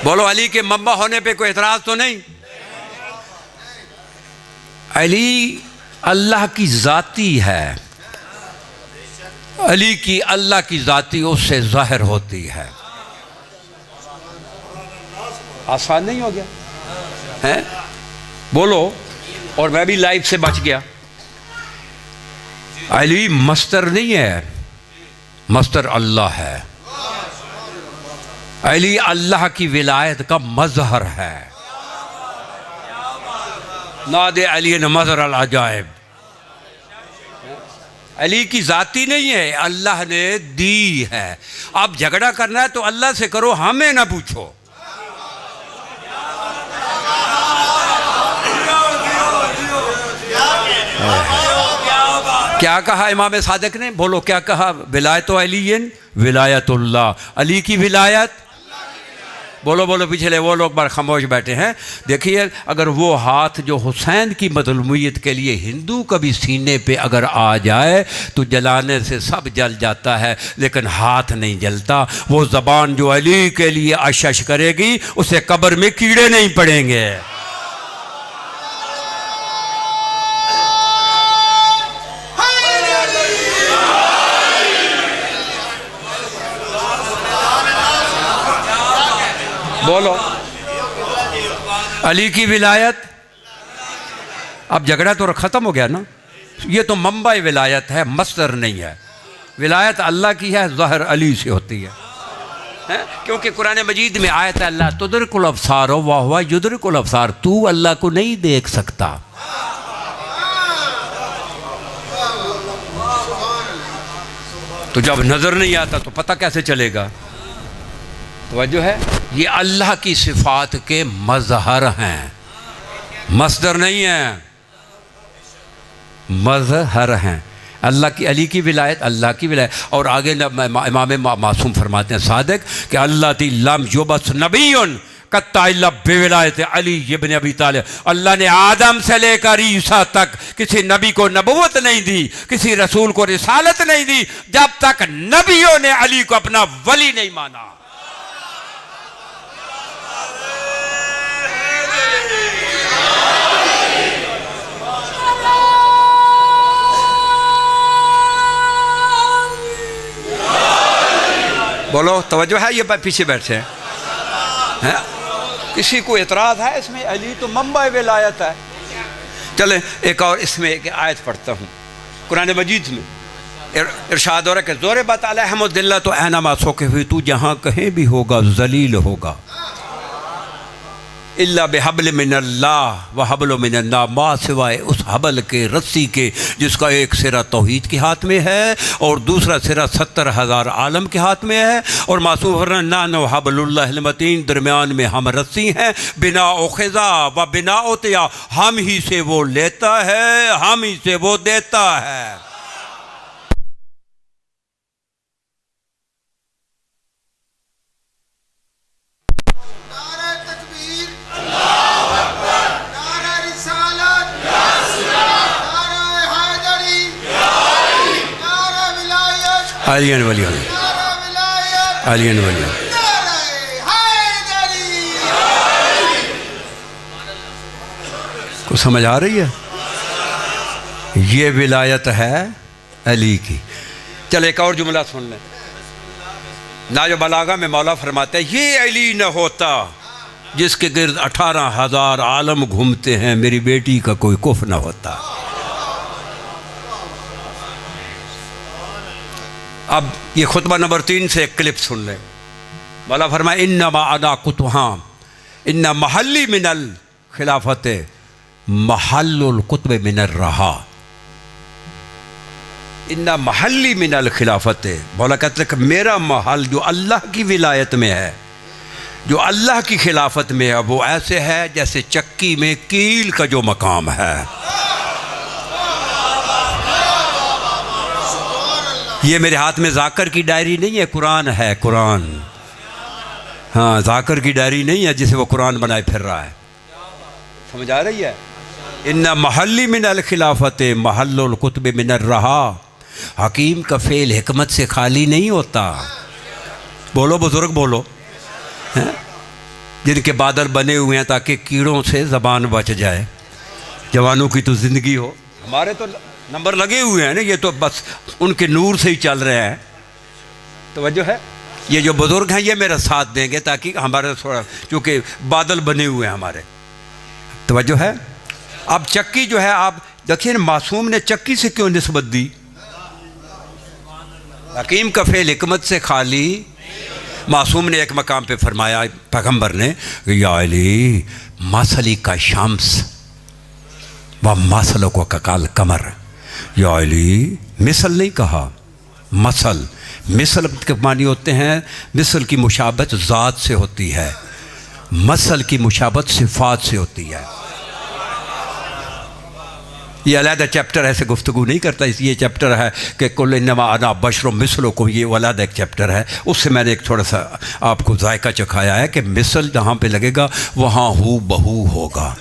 बोलो, अली के मंबा होने पे कोई एतराज़ तो नहीं? अली अल्लाह की ज़ाती है, अली की अल्लाह की ज़ाती उससे ज़ाहिर होती है। आसान नहीं हो गया है? बोलो, और मैं भी लाइफ से बच गया। अली मस्तर नहीं है, मस्तर अल्लाह है। अली अल्लाह की विलायत का मज़हर है। नादे अली न मज़हर अल अजाइब। अली की ज़ाती नहीं है, अल्लाह ने दी है। अब झगड़ा करना है तो अल्लाह से करो, हमें ना पूछो। क्या कहा इमाम सादिक ने? बोलो क्या कहा? विलायत अलीयन विलायतुल्लाह, अली की विलायत। बोलो बोलो, पिछले वो लोग बार खामोश बैठे हैं। देखिए, अगर वो हाथ जो हुसैन की मज़लूमियत के लिए हिंदू कभी सीने पे अगर आ जाए तो जलाने से सब जल जाता है, लेकिन हाथ नहीं जलता। वो ज़बान जो अली के लिए अशश करेगी, उसे कब्र में कीड़े नहीं पड़ेंगे। बोलो, अली की विलायत। अब झगड़ा तो ख़त्म हो गया ना। ये तो मंबा विलायत है, मस्दर नहीं है। विलायत अल्लाह की है, ज़हर अली से होती है, क्योंकि कुरान मजीद में आयत है अल्लाह तुदरिकुल अब्सार व हुवा युदरिकुल अब्सार, तू अल्लाह को नहीं देख सकता। तो जब नज़र नहीं आता तो पता कैसे चलेगा? वजह है, ये अल्लाह की सिफात के मज़हर हैं, मस्दर नहीं है, मज़हर हैं। अल्लाह की, अली की विलायत, अल्लाह की विलायत। और आगे इमाम मासूम फरमाते हैं सादिक कि अल्लाह ती लम युबस नबीयुन कत्ता इल्ला बिविलायत अली इब्न अबी तालिब। अल्लाह ने आदम से लेकर ईसा तक किसी नबी को नबूवत नहीं दी, किसी रसूल को रिसालत नहीं दी, जब तक नबियों ने अली को अपना वली नहीं माना। बोलो, तवज्जो है? ये पीछे बैठे हैं, किसी को एतराज़ है इसमें? अली तो मंबा विलायत है। चले एक और इसमें एक आयत पढ़ता हूँ कुरान मजीद में। इरशाद हो रहा है कि ज़ोरे बत अलहमुद्दिल्ला तो ऐनमा सोके हुई, तू जहाँ कहीं भी होगा जलील होगा। इल्ला बेहबल मिनल्लाह व हबल मिनन्नास, माँ सिवाय उस हबल के, रस्सी के, जिसका एक सिरा तौहीद के हाथ में है और दूसरा सिरा 70,000 आलम के हाथ में है। और मासूम फरमान नानो हबलुल्लाहिल मतीन, दरमियान में हम रस्सी हैं, बिना उखज़ा व बिना उतिया, हम ही से वो लेता है, हम ही से वो देता है। आलियन वलियन आलियन वलियन को समझ आ रही है? ये विलायत है अली की। चल एक और जुमला सुन लें। नाजो बलागा में मौला फरमाते हैं, ये अली न होता जिसके गिर्द 18,000 आलम घूमते हैं, मेरी बेटी का कोई कुफ न होता। अब ये खुतबा नंबर 3 से एक क्लिप सुन लें। मौला फरमाए, इन्नमा अना कुतुहा इन्ना महल्ली मिनल खिलाफत महल्लुल कुतब मिनर रहा। इन्ना महल्ली मिनल खिलाफत, मौला कहते हैं कि मेरा महल जो अल्लाह की विलायत में है, जो अल्लाह की खिलाफत में है, वो ऐसे है जैसे चक्की में कील का जो मकाम है। ये मेरे हाथ में जाकर की डायरी नहीं है, कुरान है, कुरान। हाँ, जाकर की डायरी नहीं है जिसे वो कुरान बनाए फिर रहा है। समझ आ रही है? इन्ना महल्ली मिनल खिलाफत महल्लुल कुतब मिनर रहा। हकीम का फेल हिकमत से खाली नहीं होता। बोलो बुजुर्ग, बोलो। है? जिनके बादल बने हुए हैं ताकि कीड़ों से ज़बान बच जाए। जवानों की तो ज़िंदगी हो, हमारे तो नंबर लगे हुए हैं ना, ये तो बस उनके नूर से ही चल रहे हैं। तवज्जो है? ये जो बुज़ुर्ग हैं ये मेरा साथ देंगे ताकि हमारे थोड़ा, क्योंकि बादल बने हुए हैं हमारे। तवज्जो है? अब चक्की जो है, आप देखिए मासूम ने चक्की से क्यों निस्बत दी? हकीम का फेल हिकमत से खाली। मासूम ने एक मकाम पे फरमाया, पैगम्बर ने, या अली मसली का शम्स व मसलों को ककाल कमर। या अली, मिसल नहीं कहा, मसल। मिसल के मानी होते हैं, मिसल की मुशाबत ज़ात से होती है, मसल की मुशाबत सिफ़ात से होती है। ये अलहदा चैप्टर ऐसे गुफ्तगू नहीं करता। ये चैप्टर है कि कुल इन्नमा अना बशरो मिसलों को, ये अलहदा एक चैप्टर है। उससे मैंने एक थोड़ा सा आपको जायका चखाया है कि मिसल जहाँ पे लगेगा वहाँ हू बहू होगा,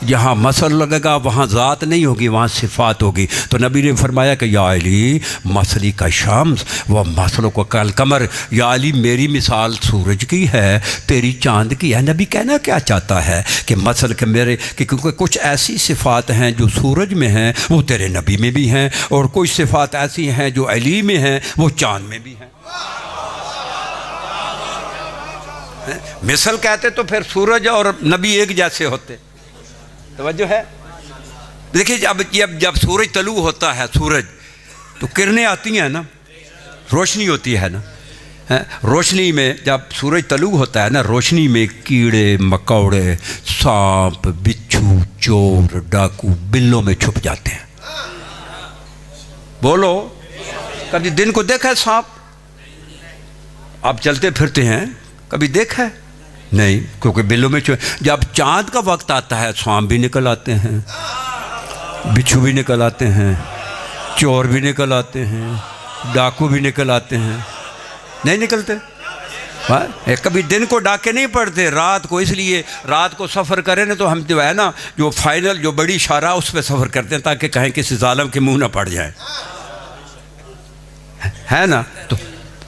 जहाँ मसल लगेगा वहाँ ज़ात नहीं होगी, वहाँ सिफ़ात होगी। तो नबी ने फरमाया कि या अली मसली का शम्स व मसलों को कल कमर। या अली मेरी मिसाल सूरज की है, तेरी चांद की है। नबी कहना क्या चाहता है कि मसल के मेरे, कि क्योंकि कुछ ऐसी सिफ़ात हैं जो सूरज में हैं वो तेरे नबी में भी हैं, और कुछ सिफ़ात ऐसी हैं जो अली में हैं वो चांद में भी हैं। मिसल कहते तो फिर सूरज और नबी एक जैसे होते। तवज्जो है? देखिए जब सूरज तलू होता है, सूरज तो किरणें आती हैं ना, रोशनी होती है ना। रोशनी में जब सूरज तलू होता है ना, रोशनी में कीड़े मकौड़े, सांप, बिच्छू, चोर, डाकू बिल्लों में छुप जाते हैं। बोलो, कभी दिन को देखा है सांप? आप चलते फिरते हैं, कभी देखा है? नहीं, क्योंकि बिल्लों में जब चांद का वक्त आता है सांप भी निकल आते हैं, बिच्छू भी निकल आते हैं, चोर भी निकल आते हैं, डाकू भी निकल आते हैं। नहीं निकलते? कभी दिन को डाके नहीं पड़ते, रात को। इसलिए रात को सफ़र करें ना तो हम जो है ना, जो फाइनल जो बड़ी इशारा उस पर सफ़र करते हैं ताकि कहीं किसी जालिम के मुंह ना पड़ जाए, है ना।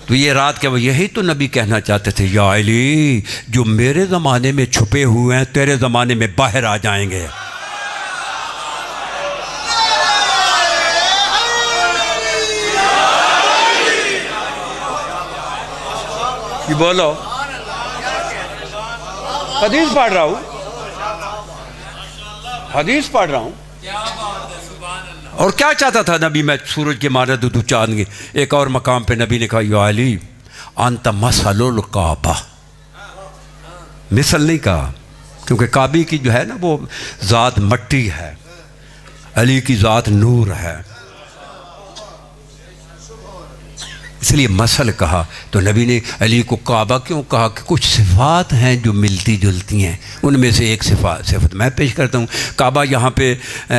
तो ये रात के, यही तो नबी कहना चाहते थे, या अली जो मेरे ज़माने में छुपे हुए हैं तेरे ज़माने में बाहर आ जाएंगे। ये बोलो, हदीस पढ़ रहा हूँ, हदीस पढ़ रहा हूँ। और क्या चाहता था नबी? मैं सूरज के मारे दूँ चांद की। एक और मकाम पे नबी ने कहा, या अली अंत मसलुल काबा। मिसल नहीं कहा, क्योंकि काबे की जो है ना वो ज़ात मट्टी है, अली की ज़ात नूर है, इसलिए मसल कहा। तो नबी ने अली को काबा क्यों कहा कि कुछ सिफ़ात हैं जो मिलती जुलती हैं, उनमें से एक सिफत मैं पेश करता हूँ। काबा यहाँ पे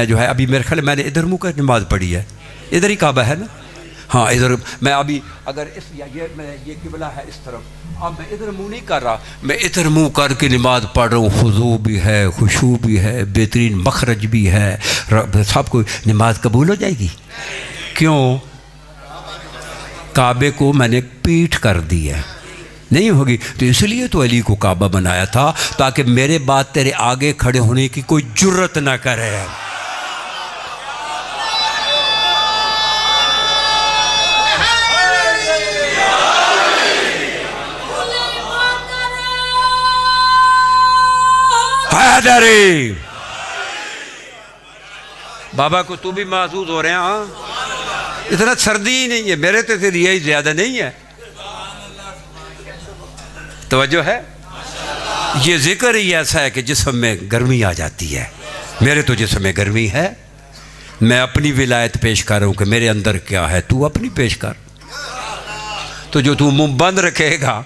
जो है, अभी मेरे ख्याल मैंने इधर मुँह कर नमाज़ पढ़ी है, इधर ही काबा है ना, हाँ इधर। मैं अभी अगर इस ये किबला है इस तरफ, अब मैं इधर मुँह नहीं कर रहा, मैं इधर मुँह करके नमाज़ पढ़ रहा हूँ। खुशू भी है, खुशू भी है, बेहतरीन मखरज भी है, सबको नमाज कबूल हो जाएगी। क्यों? काबे को मैंने पीठ कर दी है, नहीं होगी। तो इसलिए तो अली को काबा बनाया था ताकि मेरे बाद तेरे आगे खड़े होने की कोई जुर्रत ना करे। हैदरी बाबा को तू भी महसूस हो रहे हैं? हाँ, इतना सर्दी ही नहीं है, मेरे तो फिर यही ज़्यादा नहीं है। तवज्जो है, ये जिक्र ही ऐसा है कि जिस्म में गर्मी आ जाती है। मेरे तो जिस्म में गर्मी है, मैं अपनी विलायत पेश कर रहा हूँ कि मेरे अंदर क्या है, तू अपनी पेश कर। तो जो तू मुंह बंद रखेगा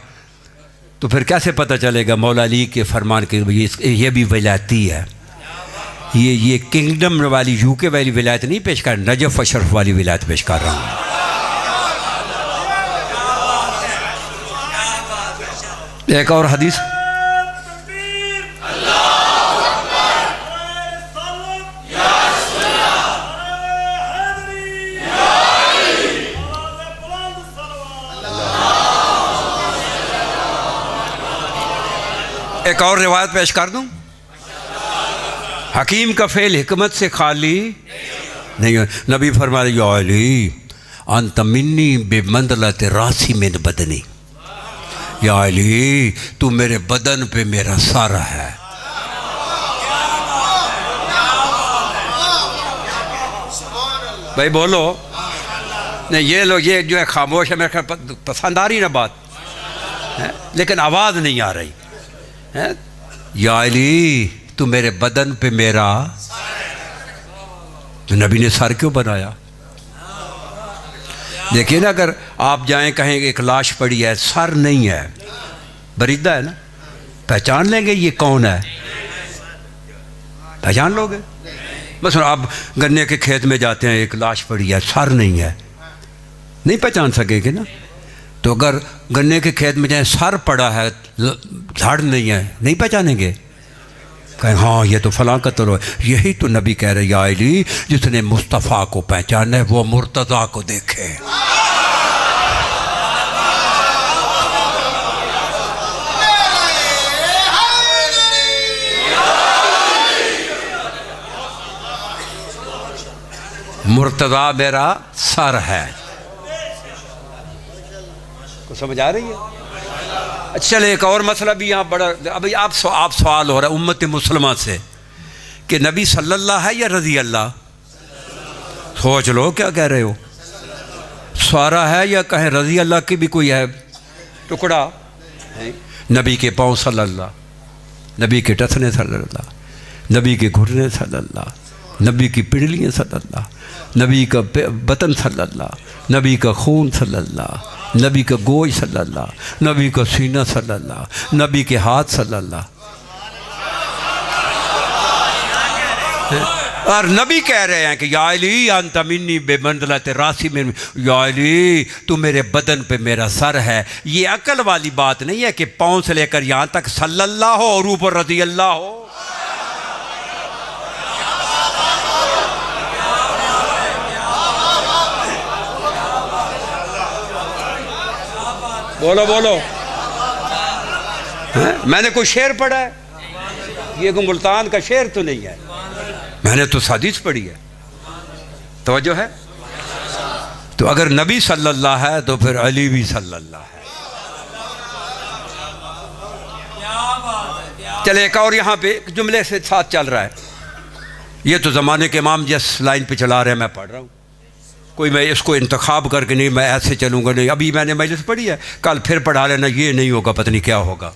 तो फिर कैसे पता चलेगा मौला अली के फरमान के ये भी विलायती है। ये किंगडम वाली यूके वाली विलायत नहीं पेश कर, नजफ अशरफ वाली विलायत पेश कर रहा हूँ। एक और हदीस, एक और रिवायत पेश कर दूं। हकीम का फेल हिकमत से खाली नहीं हो। नबी फरमाया या अली अंत मिन्नी बेमंदलत रासी में बदनी, या अली तू मेरे बदन पे मेरा सारा है। भाई बोलो नहीं, ये लोग ये जो है खामोश है, मेरे ख्याल पसंद आ रही ना बात है, लेकिन आवाज़ नहीं आ रही है। या अली तू मेरे बदन पे मेरा, तो नबी ने सर क्यों बनाया? देखिए ना, अगर आप जाएं कहें एक लाश पड़ी है, सर नहीं है, बरीदा है ना, पहचान लेंगे ये कौन है? पहचान लोगे? बस आप गन्ने के खेत में जाते हैं, एक लाश पड़ी है, सर नहीं है, नहीं पहचान सकेंगे ना। तो अगर गन्ने के खेत में जाए, सर पड़ा है, झाड़ नहीं है, नहीं पहचानेंगे? कहें हाँ ये तो फलां का तो। यही तो नबी कह रहे या अली जिसने मुस्तफ़ा को पहचाना है वो मुर्तज़ा को देखे। मुर्तज़ा मेरा सर है। को समझ आ रही है? अच्छा चले, एक और मसला भी यहाँ बड़ा, अभी आप सवाल हो रहा है उम्मत मुसलमान से कि नबी सल्लल्लाहु है या रज़ी अल्लाह? सोच लो क्या कह रहे हो, सारा है या कहें रज़ी अल्लाह की भी कोई है टुकड़ा? नबी के पाँव सल्लल्लाहु, नबी के टथने सल्लल्लाहु, नबी के घुटने सल्लल्लाहु, नबी की पिड़लियाँ सल्लल्लाहु, नबी का बतन सल्लल्लाहु, नबी का खून सल्लल्लाहु, नबी का गोश सल्लल्लाहु, नबी का सीना सल्लल्लाहु, नबी के हाथ सल्लल्लाहु। और नबी कह रहे हैं कि या अली अंत मिन्नी बेमंज़िलत रासी में, या अली तू मेरे बदन पे मेरा सर है। ये अकल वाली बात नहीं है कि पाँव से लेकर यहाँ तक सल्लल्लाहु और ऊपर रज़ी अल्लाह हो। बोलो बोलो, मैंने कोई शेर पढ़ा है? ये कोई मुल्तान का शेर तो नहीं है, मैंने तो हदीस पढ़ी है। तवज्जो है? तो अगर नबी सल्लल्लाहु है तो फिर अली भी सल्लल्लाहु है। चले एक और यहाँ पे जुमले से साथ चल रहा है। ये तो ज़माने के इमाम जिस लाइन पे चला रहे हैं मैं पढ़ रहा हूँ, कोई मैं इसको इंतखाब करके नहीं मैं ऐसे चलूँगा नहीं। अभी मैंने मजलिस पढ़ी है, कल फिर पढ़ा लेना, ये नहीं होगा, पता नहीं क्या होगा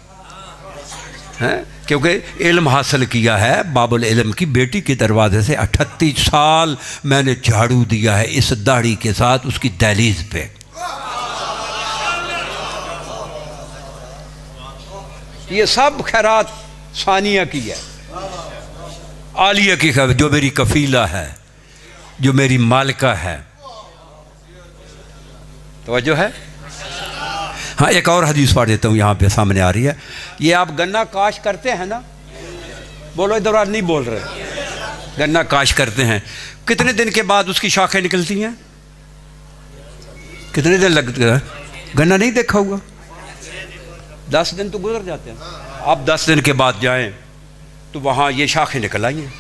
हैं, क्योंकि इल्म हासिल किया है बाबुल इल्म की बेटी के दरवाजे से। 38 साल मैंने झाड़ू दिया है इस दाढ़ी के साथ उसकी दहलीज पे। ये सब खैरात सानिया की है, आलिया की है, जो मेरी कफीला है, जो मेरी मालिका है। तवज्जो है। हाँ, एक और हदीस पढ़ देता हूँ, यहाँ पे सामने आ रही है। ये आप गन्ना काश करते हैं ना, बोलो इधर नहीं बोल रहे, गन्ना काश करते हैं, कितने दिन के बाद उसकी शाखें निकलती हैं? कितने दिन लगते हैं? गन्ना नहीं देखा हुआ, 10 दिन तो गुजर जाते हैं। आप 10 दिन के बाद जाएं तो वहाँ ये शाखें निकल आई हैं।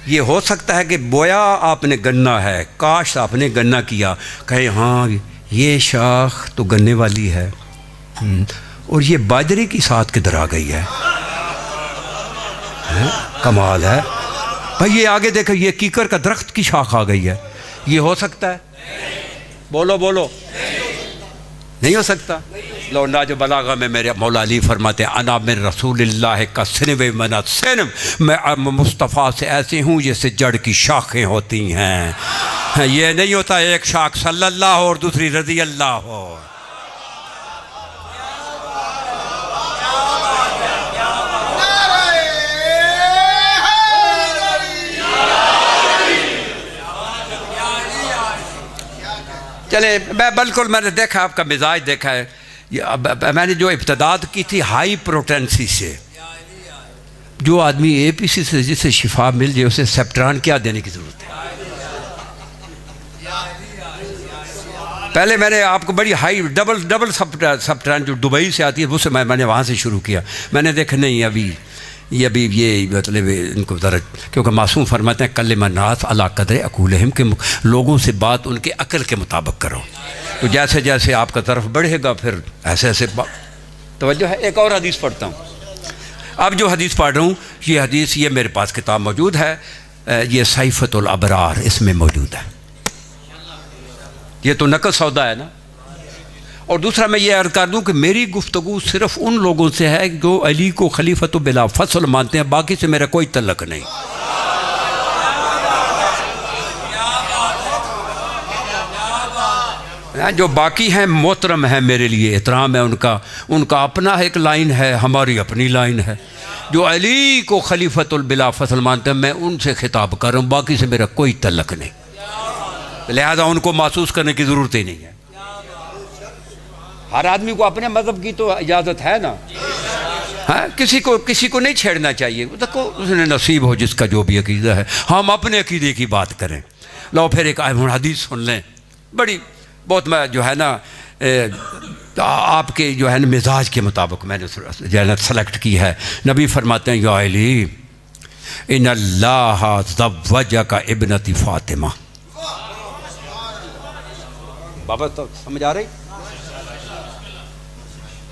ये हो सकता है कि बोया आपने गन्ना है, काश आपने गन्ना किया, कहे हाँ ये शाख तो गन्ने वाली है, और ये बाजरे की साथ किधर आ गई है? कमाल है भाई। ये आगे देखो, ये कीकर का दरख्त की शाख आ गई है। ये हो सकता है? बोलो बोलो, नहीं हो सकता। लो नाज बलागा में मेरे मौला अली फरमाते हैं, अना मिन रसूलिल्लाह का सिनवे मना सिनम, मैं मुस्तफ़ा से ऐसी हूँ जैसे जड़ की शाखें होती हैं। ये नहीं होता एक शाख सल्लल्लाहु और दूसरी रज़ी अल्लाह हो। चले, मैं बिल्कुल मैंने देखा, आपका मिजाज देखा है। मैंने जो इब्तदाद की थी हाई प्रोटेंसी से, जो आदमी APC से जिसे शिफा मिल जाए उसे सेप्ट्रान क्या देने की ज़रूरत है? पहले मैंने आपको बड़ी हाई डबल सेप्ट्रान जो दुबई से आती है उससे मैंने वहाँ से शुरू किया। मैंने देखा नहीं अभी ये मतलब इनको ज़रा, क्योंकि मासूम फरमाते हैं कल मनास अला कदर अकूलहिम, के लोगों से बात उनके अक्ल के मुताबिक करो। तो जैसे जैसे आपका तरफ बढ़ेगा फिर ऐसे ऐसे तवज्जो है। एक और हदीस पढ़ता हूँ। अब जो हदीस पढ़ रहा हूँ ये हदीस, ये मेरे पास किताब मौजूद है, ये सैफ़तुल अबरार इसमें मौजूद है। ये तो नकल सौदा है ना। और दूसरा मैं ये अर्ज़ कर दूँ कि मेरी गुफ्तगू सिर्फ उन लोगों से है जो अली को खलीफतु बिला फसल मानते हैं, बाकी से मेरा कोई तल्लक नहीं। जो बाकी हैं मोहतरम है, मेरे लिए एहतराम है उनका, उनका अपना एक लाइन है, हमारी अपनी लाइन है। जो अली को खलीफतुल बिला फसल मानते हैं मैं उनसे खिताब कर रहा हूँ, बाकी से मेरा कोई तल्लक नहीं, लिहाजा उनको महसूस करने की ज़रूरत ही नहीं है। हर आदमी को अपने मज़हब की तो इजाज़त है ना। हाँ, किसी को नहीं छेड़ना चाहिए, देखो उसने नसीब हो जिसका जो भी अकीदा है। हम अपने अकीदे की बात करें। लो फिर एक हदीस सुन लें, बड़ी बहुत मैं जो है ना आपके जो है ना मिजाज के मुताबिक मैंने जो है ना सेलेक्ट की है। नबी फरमाते हैं, या अली इन्नल्लाह ज़व्वजका इब्नती फ़ातिमा। बाबा तो समझ आ रही?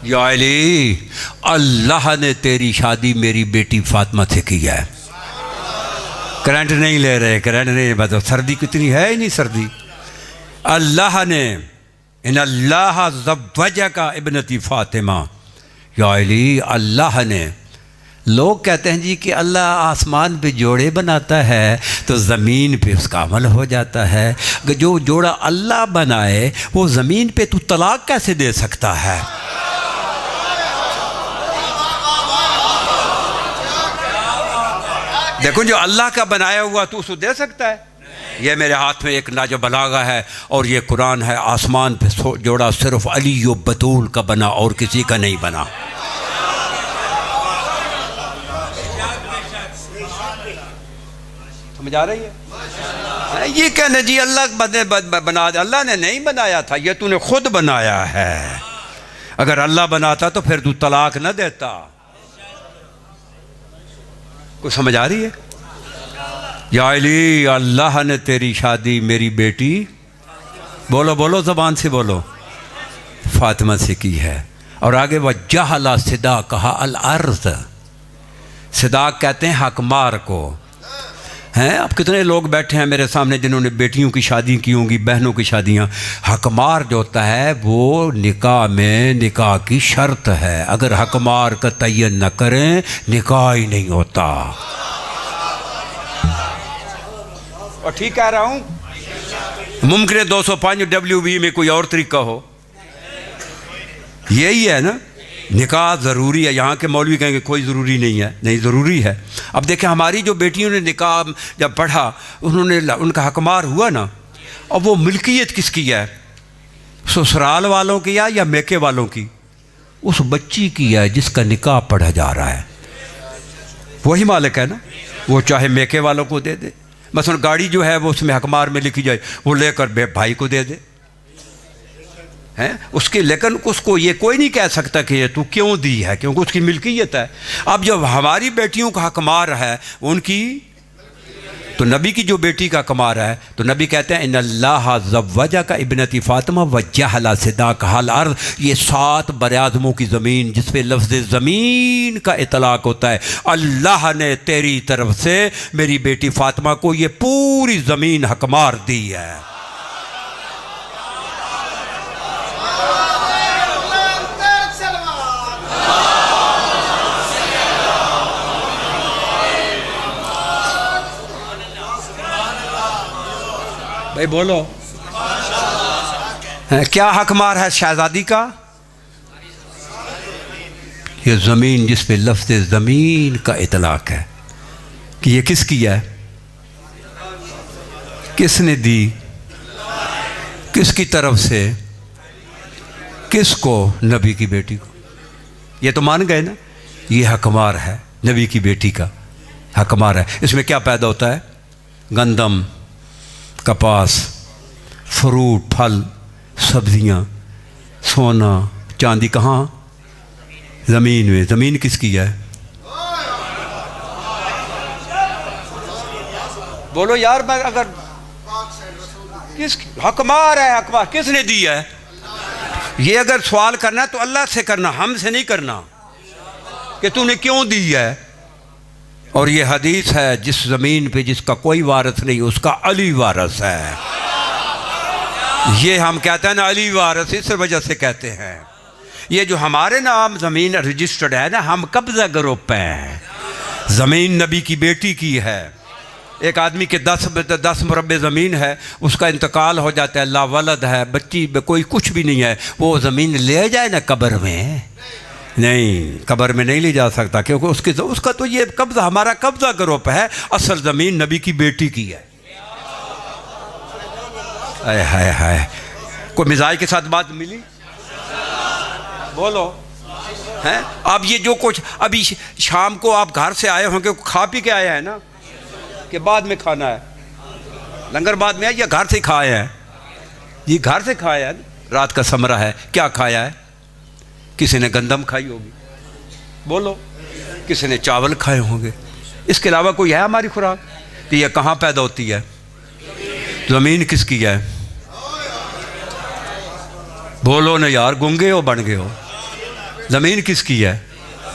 या अली, अल्लाह ने तेरी शादी मेरी बेटी फातिमा से की है। करंट नहीं ले रहे, करंट नहीं, मतलब सर्दी कितनी है ही नहीं सर्दी। अल्लाह ने इन्नल्लाह ज़व्वजका इब्नती फ़ातिमा। या अली, अल्लाह ने, लोग कहते हैं जी कि अल्लाह आसमान पे जोड़े बनाता है तो ज़मीन पे उसका अमल हो जाता है। जो जोड़ा अल्लाह बनाए वो ज़मीन पे तू तलाक कैसे दे सकता है? देखो, जो अल्लाह का बनाया हुआ तू उसको दे सकता है? ये मेरे हाथ में एक नाजो बलागा है और ये कुरान है। आसमान पे जोड़ा सिर्फ अली व बतूल का बना और किसी का नहीं बना। समझ आ रही है? ये कहने जी अल्लाह बना दे, अल्लाह ने नहीं बनाया था, ये तूने खुद बनाया है। अगर अल्लाह बनाता तो फिर तू तलाक न देता। कुछ समझ आ रही है? या अली, अल्लाह ने तेरी शादी मेरी बेटी, बोलो बोलो ज़बान से बोलो, फातिमा से की है। और आगे वह जहला सिदा कहा अल अर्ज़, सिदा कहते हैं हकमार को, हैं। अब कितने लोग बैठे हैं मेरे सामने जिन्होंने बेटियों की शादी की होंगी, बहनों की शादियाँ। हकमार जो होता है वो निकाह में निकाह की शर्त है, अगर हकमार का तयन न करें निकाह ही नहीं होता। और ठीक कह रहा हूँ? मुमकिन है 205 WB में कोई और तरीका हो, यही है ना। निकाह ज़रूरी है। यहाँ के मौलवी कहेंगे कोई ज़रूरी नहीं है, नहीं ज़रूरी है। अब देखें हमारी जो बेटियों ने निकाह जब पढ़ा, उन्होंने उनका हकमार हुआ ना, अब वो मिल्कियत किसकी है? ससुराल वालों की या मेके वालों की? उस बच्ची की है जिसका निकाह पढ़ा जा रहा है, वही मालिक है ना। वो चाहे मेके वालों को दे दे, मसलन गाड़ी जो है वो उसमें हकमार में लिखी जाए, वो लेकर भाई को दे दे हैं उसके, लेकिन उसको ये कोई नहीं कह सकता कि ये तू क्यों दी है, क्योंकि उसकी मिल्कियत है। अब जब हमारी बेटियों का हकमार है उनकी, तो नबी की जो बेटी का हकमार है, तो नबी कहते हैं इन्नल्लाह ज़व्वजा का इब्नती फ़ातिमा व जहला सिदाक हल अर्ज़। ये 7 बराज़मों की ज़मीन जिस पे लफ्ज़ ज़मीन का इतलाक़ होता है, अल्लाह ने तेरी तरफ से मेरी बेटी फ़ातिमा को ये पूरी ज़मीन हकमार दी है। भाई बोलो, क्या हकमार है शहजादी का? ये ज़मीन जिस पे लफ्ज़ ज़मीन का इतलाक़ है कि ये किसकी है, किसने दी, किसकी तरफ से, किसको? नबी की बेटी को। ये तो मान गए ना, ये हकमार है, नबी की बेटी का हकमार है। इसमें क्या पैदा होता है? गंदम, कपास, फ्रूट, फल, सब्जियां, सोना, चांदी। कहाँ? ज़मीन में। ज़मीन किसकी है? बोलो यार, मैं अगर किस हकमार है, हकमार किसने दी है? ये अगर सवाल करना है तो अल्लाह से करना, हमसे नहीं करना कि तूने क्यों दी है। और ये हदीस है, जिस ज़मीन पे जिसका कोई वारिस नहीं उसका अली वारिस है। ये हम कहते हैं ना अली वारिस, इस वजह से कहते हैं। ये जो हमारे नाम ज़मीन रजिस्टर्ड है ना, हम कब्ज़ा ग्रुप हैं। ज़मीन नबी की बेटी की है। एक आदमी के 10 मुरब्बे ज़मीन है, उसका इंतकाल हो जाता है, ला वलद है, बच्ची कोई कुछ भी नहीं है, वो ज़मीन ले जाए ना कब्र में? नहीं, कब्र में नहीं ले जा सकता, क्योंकि उसका तो ये कब्ज़ा, हमारा कब्ज़ा ग्रुप है। असल ज़मीन नबी की बेटी की है। हाय हाय हाय, कोई मिजाज के साथ बात मिली? बोलो हैं। अब ये जो कुछ अभी शाम को आप घर से आए होंगे, खा पी के आए हैं ना, कि बाद में खाना है? लंगर बाद में है या घर से खाए हैं? ये घर से खाया है, रात का समरा है। क्या खाया है? किसी ने गंदम खाई होगी, बोलो, किसी ने चावल खाए होंगे, इसके अलावा कोई है हमारी खुराक? तो ये कहाँ पैदा होती है? ज़मीन किसकी है? बोलो ना यार, गूंगे हो बन गए हो। ज़मीन किसकी है?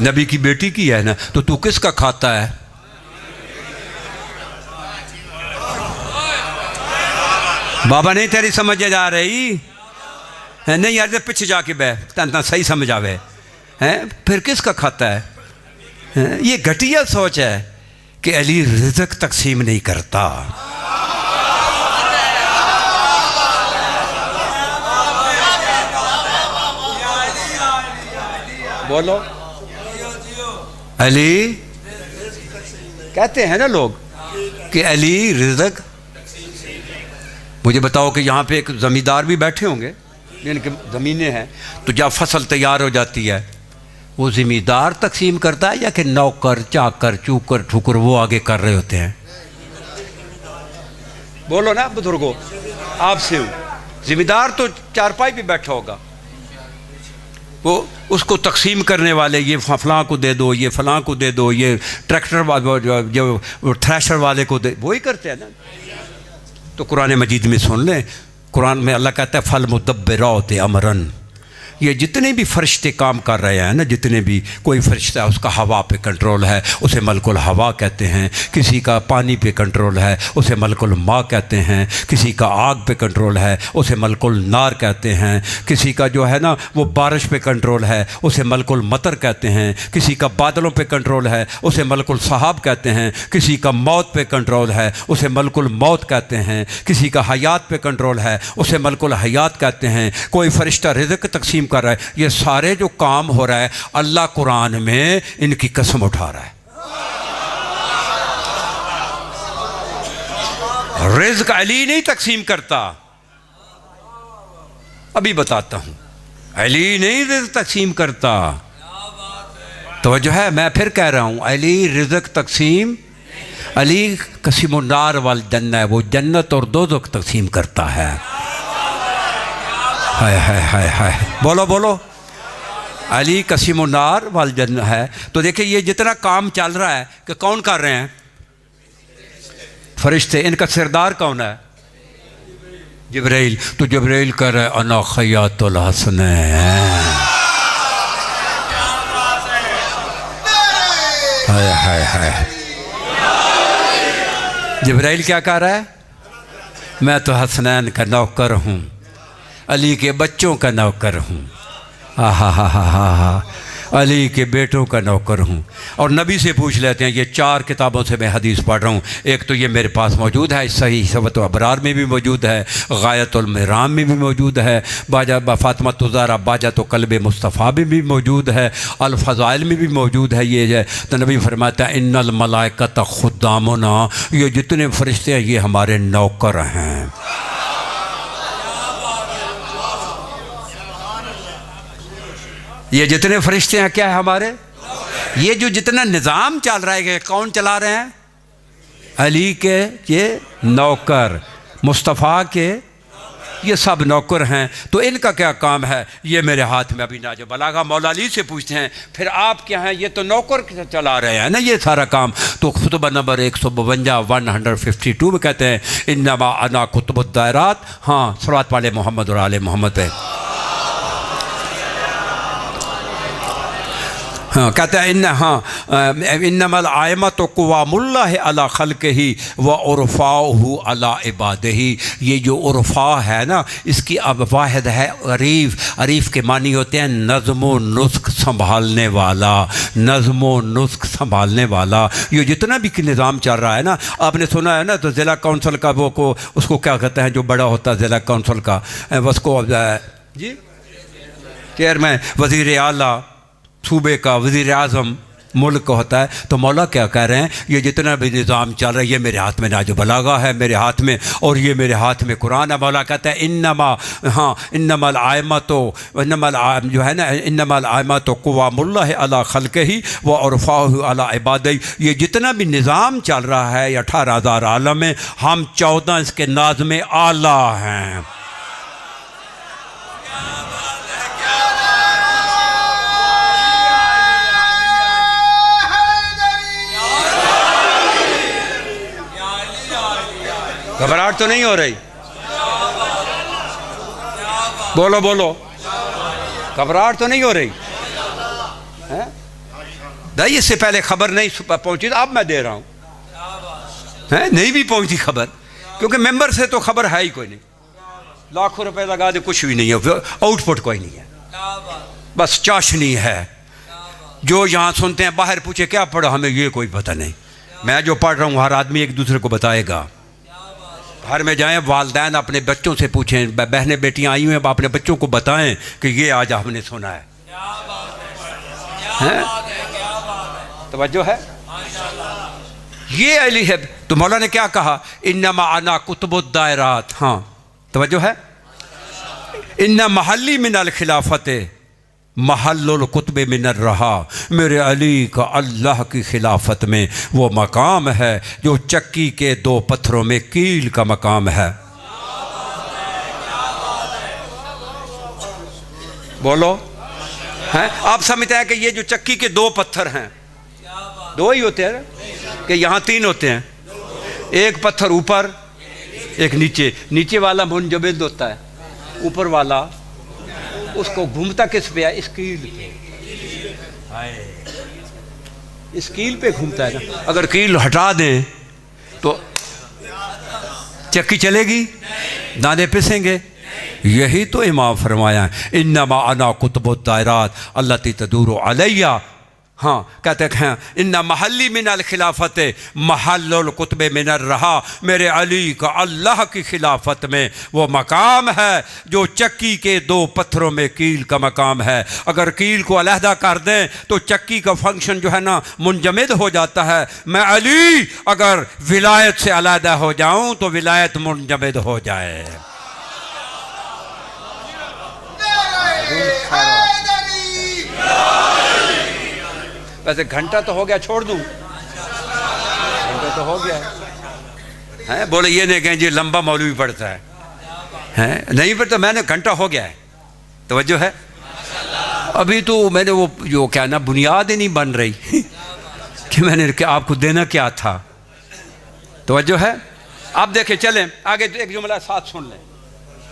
नबी की बेटी की है ना। तो तू किसका खाता है? बाबा नहीं तेरी समझ जा रही है? नहीं यार, पीछे जाके बह, तना सही समझ आवे हैं। फिर किसका खाता है? ये घटिया सोच है कि अली रिज़्क़ तकसीम नहीं करता। बोलो, अली कहते हैं ना लोग कि अली रिज़्क़। मुझे बताओ कि यहाँ पे एक ज़मींदार भी बैठे होंगे जिनकी ज़मीनें हैं, तो जब फसल तैयार हो जाती है वो ज़मींदार तकसीम करता है या कि नौकर, चाकर, चूकर, ठुकर वो आगे कर रहे होते हैं? बोलो ना बुजुर्गो, आपसे ज़मींदार तो चारपाई पे बैठा होगा, वो उसको तकसीम करने वाले, ये फलां को दे दो, ये फलां को दे दो, ये ट्रैक्टर जो थ्रेशर वाले को दे, वही करते हैं ना। तो कुरान मजीद में सुन लें, कुरान में अल्लाह कहता है फल मुदब्बिरात अमरन, ये जितने भी फरिश्ते काम कर रहे हैं ना, जितने भी, कोई फरिश्ता उसका हवा पे कंट्रोल है, उसे मलकुल हवा कहते हैं। किसी का पानी पे कंट्रोल है, उसे मलकुल माँ कहते हैं। किसी का आग पे कंट्रोल है, उसे मलकुल नार कहते हैं। किसी का जो है ना वो बारिश पे कंट्रोल है, उसे मलकुल मतर कहते हैं। किसी का बादलों पे कंट्रोल है, उसे मलकुल सहाब कहते हैं। किसी का मौत पे कंट्रोल है, उसे मलकुल मौत कहते हैं। किसी का हयात पे कंट्रोल है, उसे मलकुल हयात कहते हैं। कोई फरिश्ता रिज़्क़ तकसीम कर रहा है। ये सारे जो काम हो रहा है, अल्लाह कुरान में इनकी कसम उठा रहा है। रिज़्क़ अली नहीं तकसीम करता, अभी बताता हूं। अली नहीं रिज़्क़ तकसीम करता, तो जो है मैं फिर कह रहा हूं, अली रिज़्क़ तकसीम, अली कसीमुन्नार वाल जन्नत है, वो जन्नत और दोज़ख तकसीम करता है। हाय हाय हाय हाय, बोलो बोलो, अली कसीमुन्नार वाल जन्नत है। तो देखिए ये जितना काम चल रहा है कि कौन कर रहे हैं? फरिश्ते। इनका सरदार कौन है? जिब्राइल। तो जिब्राइल कर रहे अना खयातुल हसनैन। हाय हाय हाय, जिब्राइल क्या कह रहा है? मैं तो हसनैन का नौकर हूँ, अली के बच्चों का नौकर हूँ। हा हा हा हा हा, अली के बेटों का नौकर हूँ। और नबी से पूछ लेते हैं, ये 4 किताबों से मैं हदीस पढ़ रहा हूँ। एक तो ये मेरे पास मौजूद है, सही सवत अबरार में भी मौजूद है, गायतुल मेराम में भी मौजूद है, बाजा फातिमा तुज़ारा बाजा तो कल्ब मुस्तफ़ा में भी मौजूद है, अल फ़ज़ाइल में भी मौजूद है। ये है तो नबी फरमाता है इन्नल मलाइकत खुद्दामुना, ये जितने फरिश्ते हैं ये हमारे नौकर हैं। ये जितने फरिश्ते हैं क्या है? हमारे। ये जो जितना निज़ाम चल रहा है कौन चला रहे हैं? अली के ये नौकर, मुस्तफ़ा के ये सब नौकर हैं। तो इनका क्या काम है? ये मेरे हाथ में अभी नाज बलागा। मौला अली से पूछते हैं फिर आप क्या हैं? ये तो नौकर चला रहे हैं ना ये सारा काम। तो खुतबा नंबर 152 में कहते हैं इन्नमा अना कुतुबुद्दायरात। हाँ, सलावत वाले मोहम्मद और आले मोहम्मद है। हाँ, कहता है इन्नमल आयमत क़ुवामुल्लाहि अला ख़ल्क़िही व उरफ़ाउहु अला इबादिही। ये जो उरफ़ा है ना, इसकी अब वाहिद है अरीफ़। अरीफ़ के मानी होते हैं नज़्म व नुस्ख़ संभालने वाला, नज़्म व नुस्ख़ संभालने वाला। ये जितना भी निज़ाम चल रहा है ना, आपने सुना है ना, तो ज़िला कौंसल का वो को उसको क्या कहते हैं जो बड़ा होता है ज़िला कौंसल का, उसको जी चेयरमैन, वज़ीर आला सूबे का, वज़ीर आज़म मुल्क का होता है। तो मौला क्या कह रहे हैं? ये जितना भी निज़ाम चल रहा है ये मेरे हाथ में नाज बलागा है, मेरे हाथ में, और ये मेरे हाथ में कुरान है। मौला कहता है इन्नमा, हाँ, इन्नमल आयमतो, इन्नमल जो है ना, इन्नमल आयमतो क़ुवामुल्लाहि अला ख़ल्क़िही व उरफ़ाउहु अला इबादिही। ये जितना भी निज़ाम चल रहा है 18,000 आलम में, हम 14 इसके नाज़्म आला हैं। घबराहट तो नहीं हो रही? बोलो बोलो, घबराहट तो नहीं हो रही है? भाई इससे पहले खबर नहीं पहुंची तो अब मैं दे रहा हूं, है नहीं भी पहुंची खबर, क्योंकि मेंबर से तो खबर है ही कोई नहीं। लाखों रुपए लगा दे कुछ भी नहीं है, आउटपुट कोई नहीं है, बस चाशनी है। जो यहाँ सुनते हैं बाहर पूछे क्या पढ़ा, हमें ये कोई पता नहीं। मैं जो पढ़ रहा हूँ हर आदमी एक दूसरे को बताएगा। घर में जाएं, वालदैन अपने बच्चों से पूछें, बहनें बेटियां आई हुई हैं, अपने बच्चों को बताएं कि ये आज हमने सुना है। तवज्जो है? ये अली है। तो मौला ने क्या कहा? इन्नमा अना कुतुबुद्दायरात। हाँ, तवज्जो है? इन्ना महल्ली मिनल खिलाफते महल्लुल कुतुब मिनर रहा। मेरे अली का अल्लाह की खिलाफत में वो मकाम है जो चक्की के 2 पत्थरों में कील का मकाम है। बोलो, हैं? आप समझते हैं कि ये जो चक्की के 2 पत्थर हैं, 2 ही होते हैं कि यहाँ 3 होते हैं? एक पत्थर ऊपर, एक नीचे। नीचे वाला मुंजबिद होता है, ऊपर वाला उसको घूमता किस पे है? इस कील पे। हाय, इस कील पे घूमता है ना। अगर कील हटा दें तो चक्की चलेगी, दाने पिसेंगे। यही तो इमाम फरमाया, इन्नमा अना कुतुबुद दायरात अल्लती तदूरु अलैया। हाँ, कहते हैं इन्ना महल्ली मिनल खिलाफत महल्लुल कुतुब मिनर रहा, मेरे अली का अल्लाह की खिलाफत में वो मकाम है जो चक्की के दो पत्थरों में कील का मकाम है। अगर कील को अलहदा कर दें तो चक्की का फंक्शन जो है ना मुंजमद हो जाता है। मैं अली अगर विलायत से अलहदा हो जाऊं तो विलायत मुंजमद हो जाए। वैसे घंटा तो हो गया, छोड़ दूं? घंटा तो हो गया है। बोले ये नहीं कहें जी लंबा मौलवी पढ़ता है नहीं पढ़ता। मैंने घंटा हो गया है, तवज्जो है। अभी तो मैंने वो जो क्या ना बुनियाद ही नहीं बन रही कि मैंने क्या आपको देना क्या था। तवज्जो है। आप देखें, चलें आगे, तो एक जुमला साथ सुन लें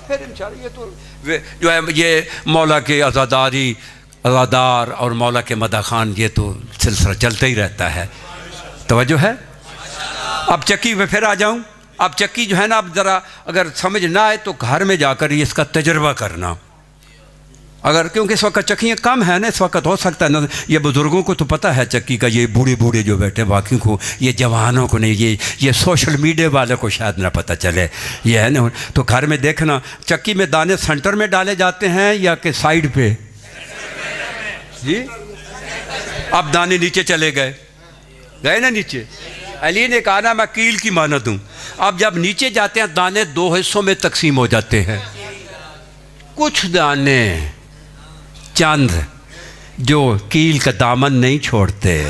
फिर इंशाल्लाह। ये तो जो है ये मौला के अज़ादार और मौला के मदा खान, ये तो सिलसिला चलता ही रहता है। तवज्जो है। अब चक्की में फिर आ जाऊं। अब चक्की जो है ना, अब ज़रा अगर समझ ना आए तो घर में जाकर ये इसका तजर्बा करना। अगर क्योंकि इस वक्त चक्कियाँ कम है ना, इस वक्त हो सकता है ना, ये बुज़ुर्गों को तो पता है चक्की का, ये बूढ़े बूढ़े जो बैठे, बाकी को ये जवानों को नहीं, ये सोशल मीडिया वाले को शायद ना पता चले, ये है ना। तो घर में देखना, चक्की में दाने सेंटर में डाले जाते हैं या कि साइड पे जी। अब दाने नीचे चले गए ना नीचे। अली ने कहा ना मैं कील की मानत हूँ। अब जब नीचे जाते हैं दाने दो हिस्सों में तकसीम हो जाते हैं। कुछ दाने चंद जो कील का दामन नहीं छोड़ते,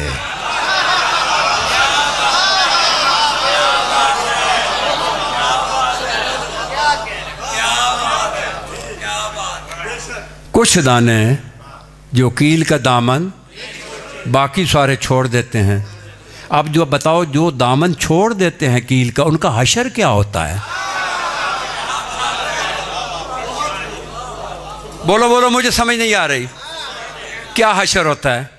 कुछ दाने जो कील का दामन बाकी सारे छोड़ देते हैं। अब जो बताओ, जो दामन छोड़ देते हैं कील का, उनका हशर क्या होता है? बोलो बोलो, मुझे समझ नहीं आ रही। क्या हशर होता है?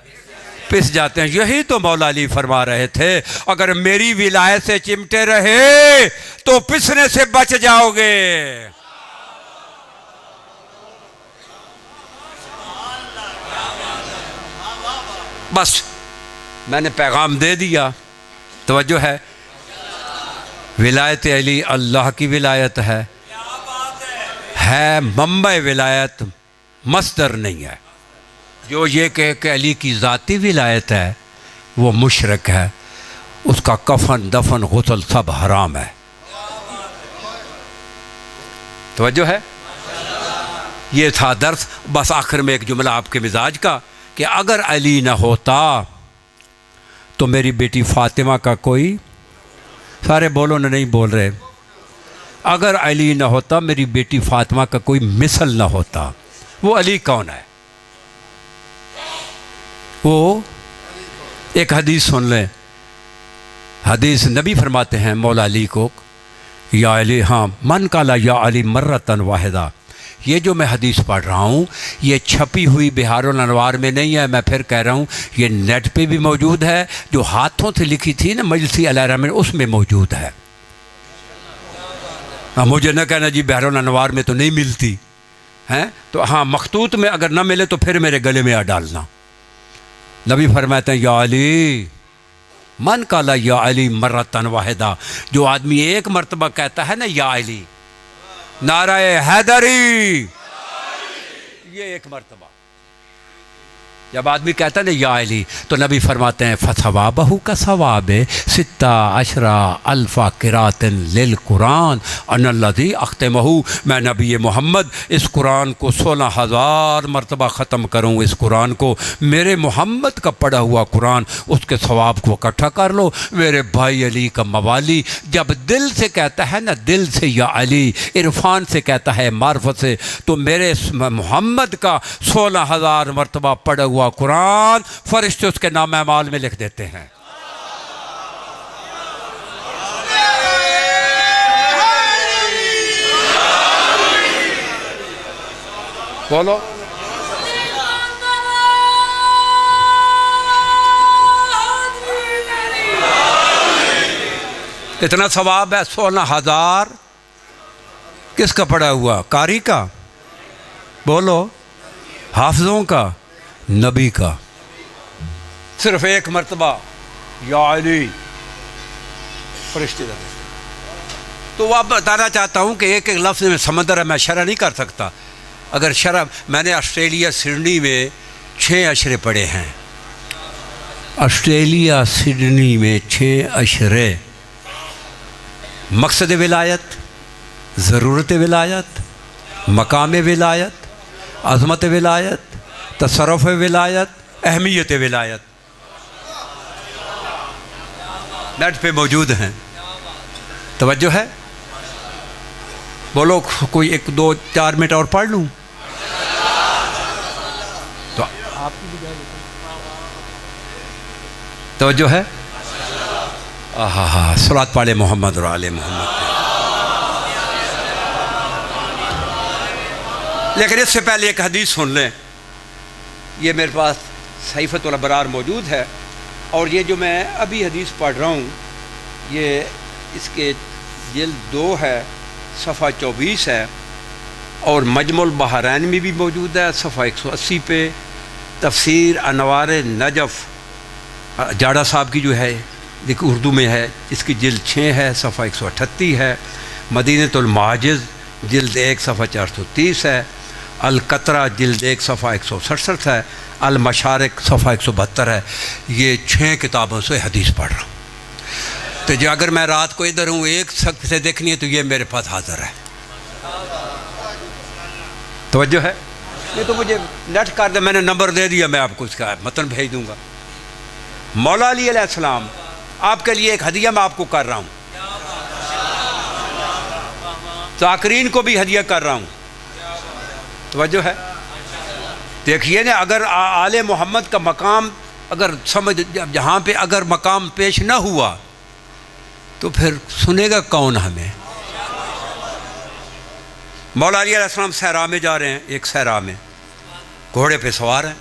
पिस जाते हैं। यही तो मौला अली फरमा रहे थे, अगर मेरी विलायत से चिमटे रहे तो पिसने से बच जाओगे। बस मैंने पैगाम दे दिया। तवज्जो है। विलायत अली अल्लाह की विलायत है मंबा विलायत, मस्दर नहीं है। जो ये कहे कि अली की ज़ाती विलायत है वो मुशरक है, उसका कफन दफन गुस्ल सब हराम है। तवज्जो है। ये था दर्स। बस आखिर में एक जुमला आपके मिजाज का कि अगर अली न होता तो मेरी बेटी फातिमा का कोई, सारे बोलो ना, नहीं बोल रहे। अगर अली न होता मेरी बेटी फातिमा का कोई मिसल न होता। वो अली कौन है? वो एक हदीस सुन लें। हदीस नबी फरमाते हैं मौला अली को, या अली, हाँ, मन काला या अली मर्रतन वाहिदा। ये जो मैं हदीस पढ़ रहा हूँ ये छपी हुई बिहारुल अनवार में नहीं है, मैं फिर कह रहा हूँ ये नेट पे भी मौजूद है। जो हाथों से लिखी थी ना मजलिसी अलैरा में, उसमें मौजूद है। मुझे न कहना जी बिहारुल अनवार में तो नहीं मिलती है, तो हाँ मखतूत में अगर ना मिले तो फिर मेरे गले में आ डालना। नबी फरमाते हैं या अली मन काला या अली मर्रतन वाहिदा। जो आदमी एक मरतबा कहता है ना या अली, नाराए हैदरी, ये एक मरतबा जब आदमी कहता है ना या अली, तो नबी फरमाते हैं फसवाबहू का सवाब सित्ता अशरा अल्फा किरातन लिल कुरान अनल्लज़ी अख्तमहू। मैं नबी मोहम्मद इस कुरान को 16,000 मरतबा ख़त्म करूँ। इस कुरान को, मेरे मोहम्मद का पढ़ा हुआ कुरान, उसके सवाब को इकट्ठा कर लो। मेरे भाई अली का मवाली जब दिल से कहता है ना, दिल से या अली, इरफान से कहता है, मार्फत से, तो मेरे मोहम्मद का 16,000 मरतबा पढ़ा हुआ कुरान फरिश्ते उसके नाम अमाल में लिख देते हैं। बोलो इतना सवाब है 16,000 किसका पड़ा हुआ? कारी का, बोलो, हाफिजों का, नबी का। सिर्फ एक मरतबा या अली फरिश्ते का। तो अब बताना चाहता हूँ कि एक एक लफ्ज़ में समंदर है, मैं शरह नहीं कर सकता। अगर शरह, मैंने ऑस्ट्रेलिया सिडनी में 6 अशरे पढ़े हैं। ऑस्ट्रेलिया सिडनी में 6 अशरे। मकसद विलायत, ज़रूरत विलायत, मकाम विलायत, अज़मत विलायत, तसर्रुफ़ विलायत, अहमियत विलायत नेट पे मौजूद हैं। तवज्जो है? बोलो, कोई 1, 2, 4 मिनट और पढ़ लूँ तो आपकी भी तवज्जो है? आहा, सलात पाले मोहम्मद और आले मोहम्मद। लेकिन इससे पहले एक हदीस सुन लें। ये मेरे पास सहीफ़तुल अबरार मौजूद है, और ये जो मैं अभी हदीस पढ़ रहा हूँ ये इसके जिल्द 2 है, सफ़ा 24 है, और मजमुल बहरैन में भी मौजूद है सफ़ा 180 पे। तफसीर अनवार नजफ़ जाड़ा साहब की जो है, देखो उर्दू में है, इसकी जिल्द 6 है, सफ़ा 138 है। मदीनतुल माजिज़ जिल्द 1 सफ़ा 430 है। अल-कतरा जिल्द 1 सफ़ा 167 है। अल-मशारिक सफ़ा 172 है। ये 6 किताबों से हदीस पढ़ रहा हूँ। तो जो अगर मैं रात को इधर हूँ, एक सख्त से देखनी है तो ये मेरे पास हाज़िर है। तवज्जो है? ये तो मुझे नेट कर दे, मैंने नंबर दे दिया, मैं आपको उसका मतन भेज दूँगा। मौला अली अलैहिस्सलाम, आपके लिए एक हदिया मैं आपको कर रहा हूँ। ज़ाकिरीन को भी हदिया कर रहा हूँ। तवज्जो है? देखिए ना, अगर आले मोहम्मद का मकाम अगर समझ, जहाँ पे अगर मकाम पेश ना हुआ तो फिर सुनेगा कौन हमें? मौला अली अलैहिस्सलाम सहरा में जा रहे हैं, एक सहरा में घोड़े पे सवार हैं।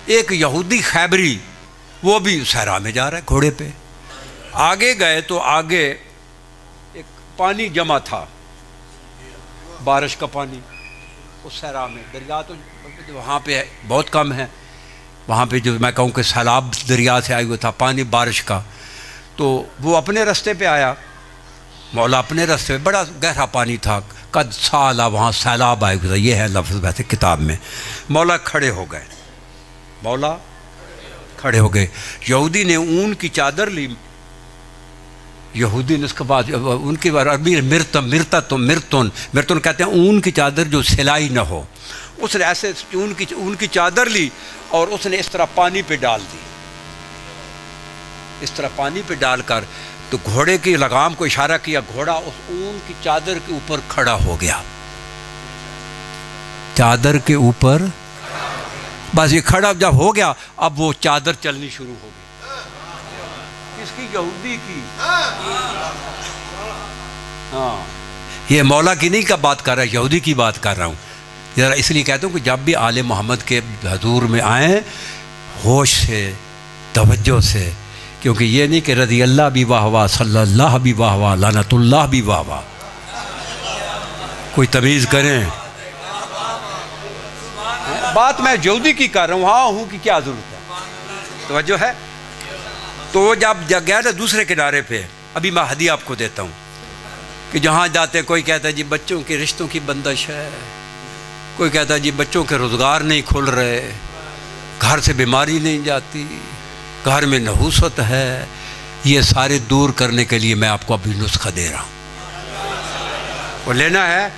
एक यहूदी खैबरी, वो भी सहरा में जा रहा है घोड़े पे। आगे गए तो आगे एक पानी जमा था, बारिश का पानी उस सहरा में। दरिया तो वहाँ पे बहुत कम है, वहाँ पे जो मैं कहूँ कि सैलाब दरिया से आया हुआ था पानी बारिश का। तो वो अपने रास्ते पे आया, मौला अपने रास्ते पे, बड़ा गहरा पानी था, कद साला वहाँ सैलाब आया हुआ था। ये है लफ्ज़ वैसे किताब में। मौला खड़े हो गए, मौला खड़े हो गए। यहूदी ने ऊन की चादर ली, यहूदी ने उसके बाद उनकी अरबी मिर्तन कहते हैं ऊन की चादर जो सिलाई न हो। उसने ऐसे ऊन की चादर ली और उसने इस तरह पानी पे डाल दी। इस तरह पानी पे डालकर तो घोड़े की लगाम को इशारा किया, घोड़ा उस ऊन की चादर के ऊपर खड़ा हो गया। चादर के ऊपर बस ये खड़ा जब हो गया, अब वो चादर चलनी शुरू हो गई। किसकी? यहूदी की। हाँ, ये मौला की नहीं का बात कर रहा है, यहूदी की बात कर रहा हूँ। ज़रा इसलिए कहता हूँ कि जब भी आले मोहम्मद के हजूर में आएँ, होश से, तवज्जो से, क्योंकि ये नहीं कि रज़ी अल्लाह भी वाह वाह, सल्लल्लाहु भी वाह वाह, लानतुल्लाह भी वाह वाह, कोई तमीज़ करें। बात मैं यहूदी की कर रहा हूँ, हाँ हूँ कि क्या ज़रूरत है? तवज्जो है? तो जब गया था दूसरे किनारे पे, अभी मैं हदिया आपको देता हूँ कि जहाँ जाते कोई कहता है जी बच्चों के रिश्तों की बंदिश है, कोई कहता है जी बच्चों के रोज़गार नहीं खुल रहे, घर से बीमारी नहीं जाती, घर में नहूसत है। ये सारे दूर करने के लिए मैं आपको अभी नुस्खा दे रहा हूँ। वो लेना है?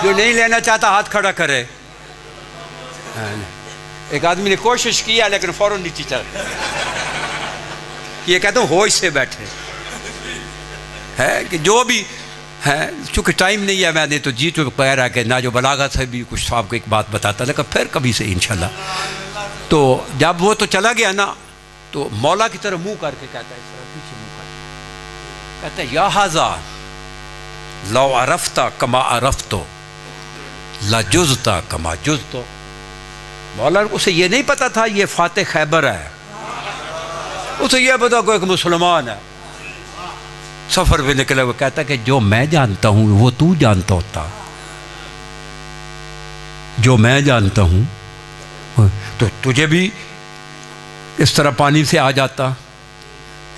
जो नहीं लेना चाहता हाथ खड़ा करे। एक आदमी ने कोशिश किया लेकिन फ़ौरन नीचे चल। ये कहता हूँ होश से बैठे है कि जो भी है, चूँकि टाइम नहीं है, मैंने तो जी तो कह रहा कि ना जो बलागत से भी कुछ आपको एक बात बताता, लेकिन फिर कभी से इंशाल्लाह। तो जब वो तो चला गया ना, तो मौला की तरफ मुंह करके कहता है, इस तरह पीछे मुंह करके कहता है, या हाजा लौ अरफ्ता कमा अरफ्तो ला जुज़ता कमा जुज़तो। मौला उसे ये नहीं पता था ये फाते खैबर है, उसे ये पता कोई एक मुसलमान है, सफ़र पे निकला, वो कहता कि जो मैं जानता हूँ वो तू जानता होता, जो मैं जानता हूँ तो तुझे भी इस तरह पानी से आ जाता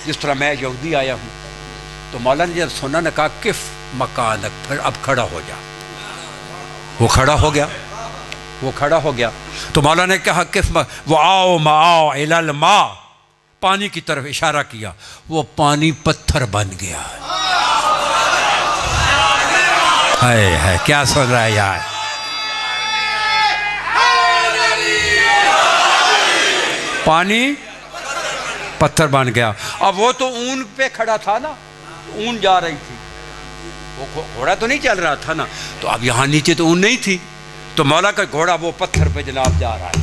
जिस तरह मैं यहूदी आया हूँ। तो मौला ने जब सुना ने कहा किफ मकानक, फिर अब खड़ा हो जा। वो खड़ा हो गया, वो खड़ा हो गया। तो मौला ने कहा किफ वो आओ मा आओ इलल मा, पानी की तरफ इशारा किया, वो पानी पत्थर बन गया। है क्या सुन रहा है यार? पानी पत्थर बन गया। अब वो तो ऊन पे खड़ा था ना, ऊन जा रही थी, वो घोड़ा तो नहीं चल रहा था ना, तो अब यहाँ नीचे तो ऊन नहीं थी, तो मौला का घोड़ा वो पत्थर पे जनाब जा रहा है,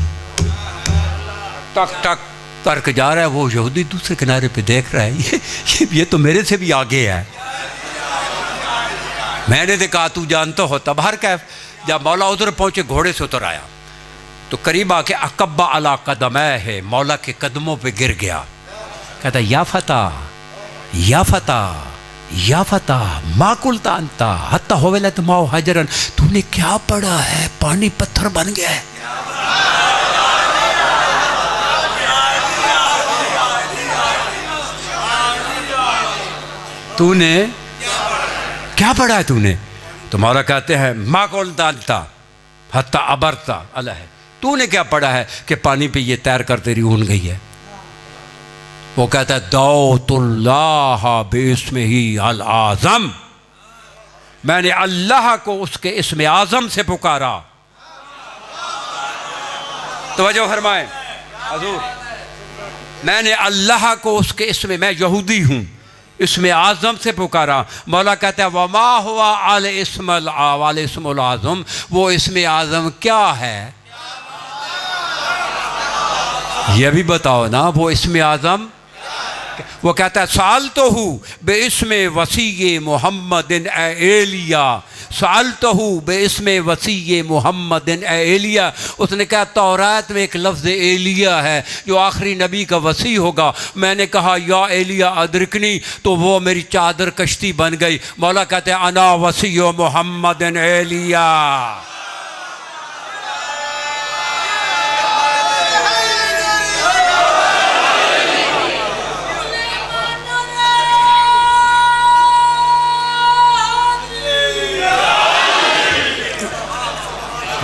टक टक करके जा रहा है। वो यहूदी दूसरे किनारे पे देख रहा है, ये तो मेरे से भी आगे है। मैंने तो कहा तू जानता हो। तब हर कैफ जब मौला उधर पहुंचे घोड़े से उतर आया तो करीब आके अकब्बा अला कदम है, मौला के कदमों पे गिर गया। कहता या फता या फता या फता माकुल तानता हत्ता होवेला तो माओ हजरन, तूने क्या पढ़ा है? पानी पत्थर बन गया है। तूने क्या पढ़ा है तूने? तो मौला कहते हैं माकुल तानता हत्ता अबरता अल्लाह है, तूने क्या पढ़ा है कि पानी पे ये तैर कर तेरी ऊन गई है? वो कहता है दाऊतुल्लाह बिस्मिही ही अल आज़म, मैंने अल्लाह को उसके इस्म आज़म से पुकारा। तवज्जो फरमाएं हजूर, मैंने अल्लाह को उसके इस्म, मैं यहूदी हूँ, इसमें आज़म से पुकारा। मौला कहता है वमा हुआ अल इस्मुल आज़म, वो इसमें आज़म क्या है ये भी बताओ ना, वो इसमें आज़म। वो कहता है साल तो हूँ बे इसमें वसी मोहम्मदिन एलिया, साल तो हूँ बे इसमें वसी मोहम्मदिन एलिया। उसने कहा तौरात में एक लफ्ज़ एलिया है जो आखिरी नबी का वसी होगा। मैंने कहा या एलिया अदरकनी, तो वो मेरी चादर कश्ती बन गई। मौला कहते हैं अना वसी मोहम्मदिन एलिया।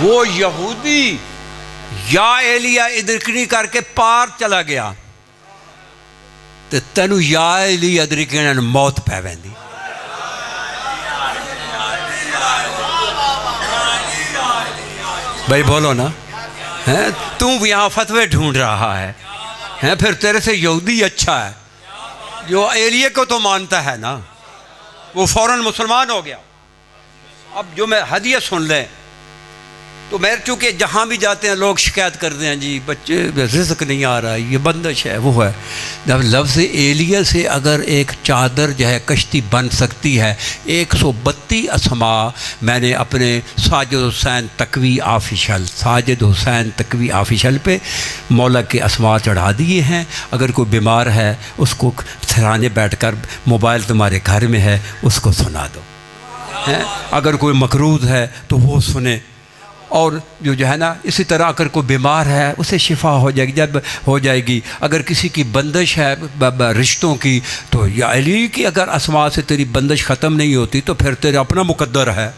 वो यहूदी या एलिया इदरकनी करके पार चला गया तो तेनू या एलिया इदरकनी ने मौत पै वेंदी। भाई बोलो ना, हैं तू भी यहाँ फतवे ढूंढ रहा है, हैं फिर तेरे से यहूदी अच्छा है जो एलिया को तो मानता है ना, वो फौरन मुसलमान हो गया। अब जो मैं हदिया सुन लें तो मैं चूँकि जहाँ भी जाते हैं लोग शिकायत करते हैं जी बच्चे रिज़्क़ नहीं आ रहा है, ये बंदिश है, वो है। जब लफ्ज़ एलिया से अगर एक चादर जो है कश्ती बन सकती है, 132 असमा मैंने अपने साजिद हुसैन तकवी ऑफिशियल, साजिद हुसैन तकवी ऑफिशियल पे मौला के असमा चढ़ा दिए हैं। अगर कोई बीमार है उसको सराहने बैठकर, मोबाइल तुम्हारे घर में है उसको सुना दो, हैं अगर कोई मकरूज़ है तो वो सुने। और जो है ना, इसी तरह अगर कोई बीमार है उसे शिफा हो जाएगी, जब हो जाएगी। अगर किसी की बंदिश है रिश्तों की, तो या अली की अगर असमा से तेरी बंदिश ख़त्म नहीं होती तो फिर तेरा अपना मुकद्दर है।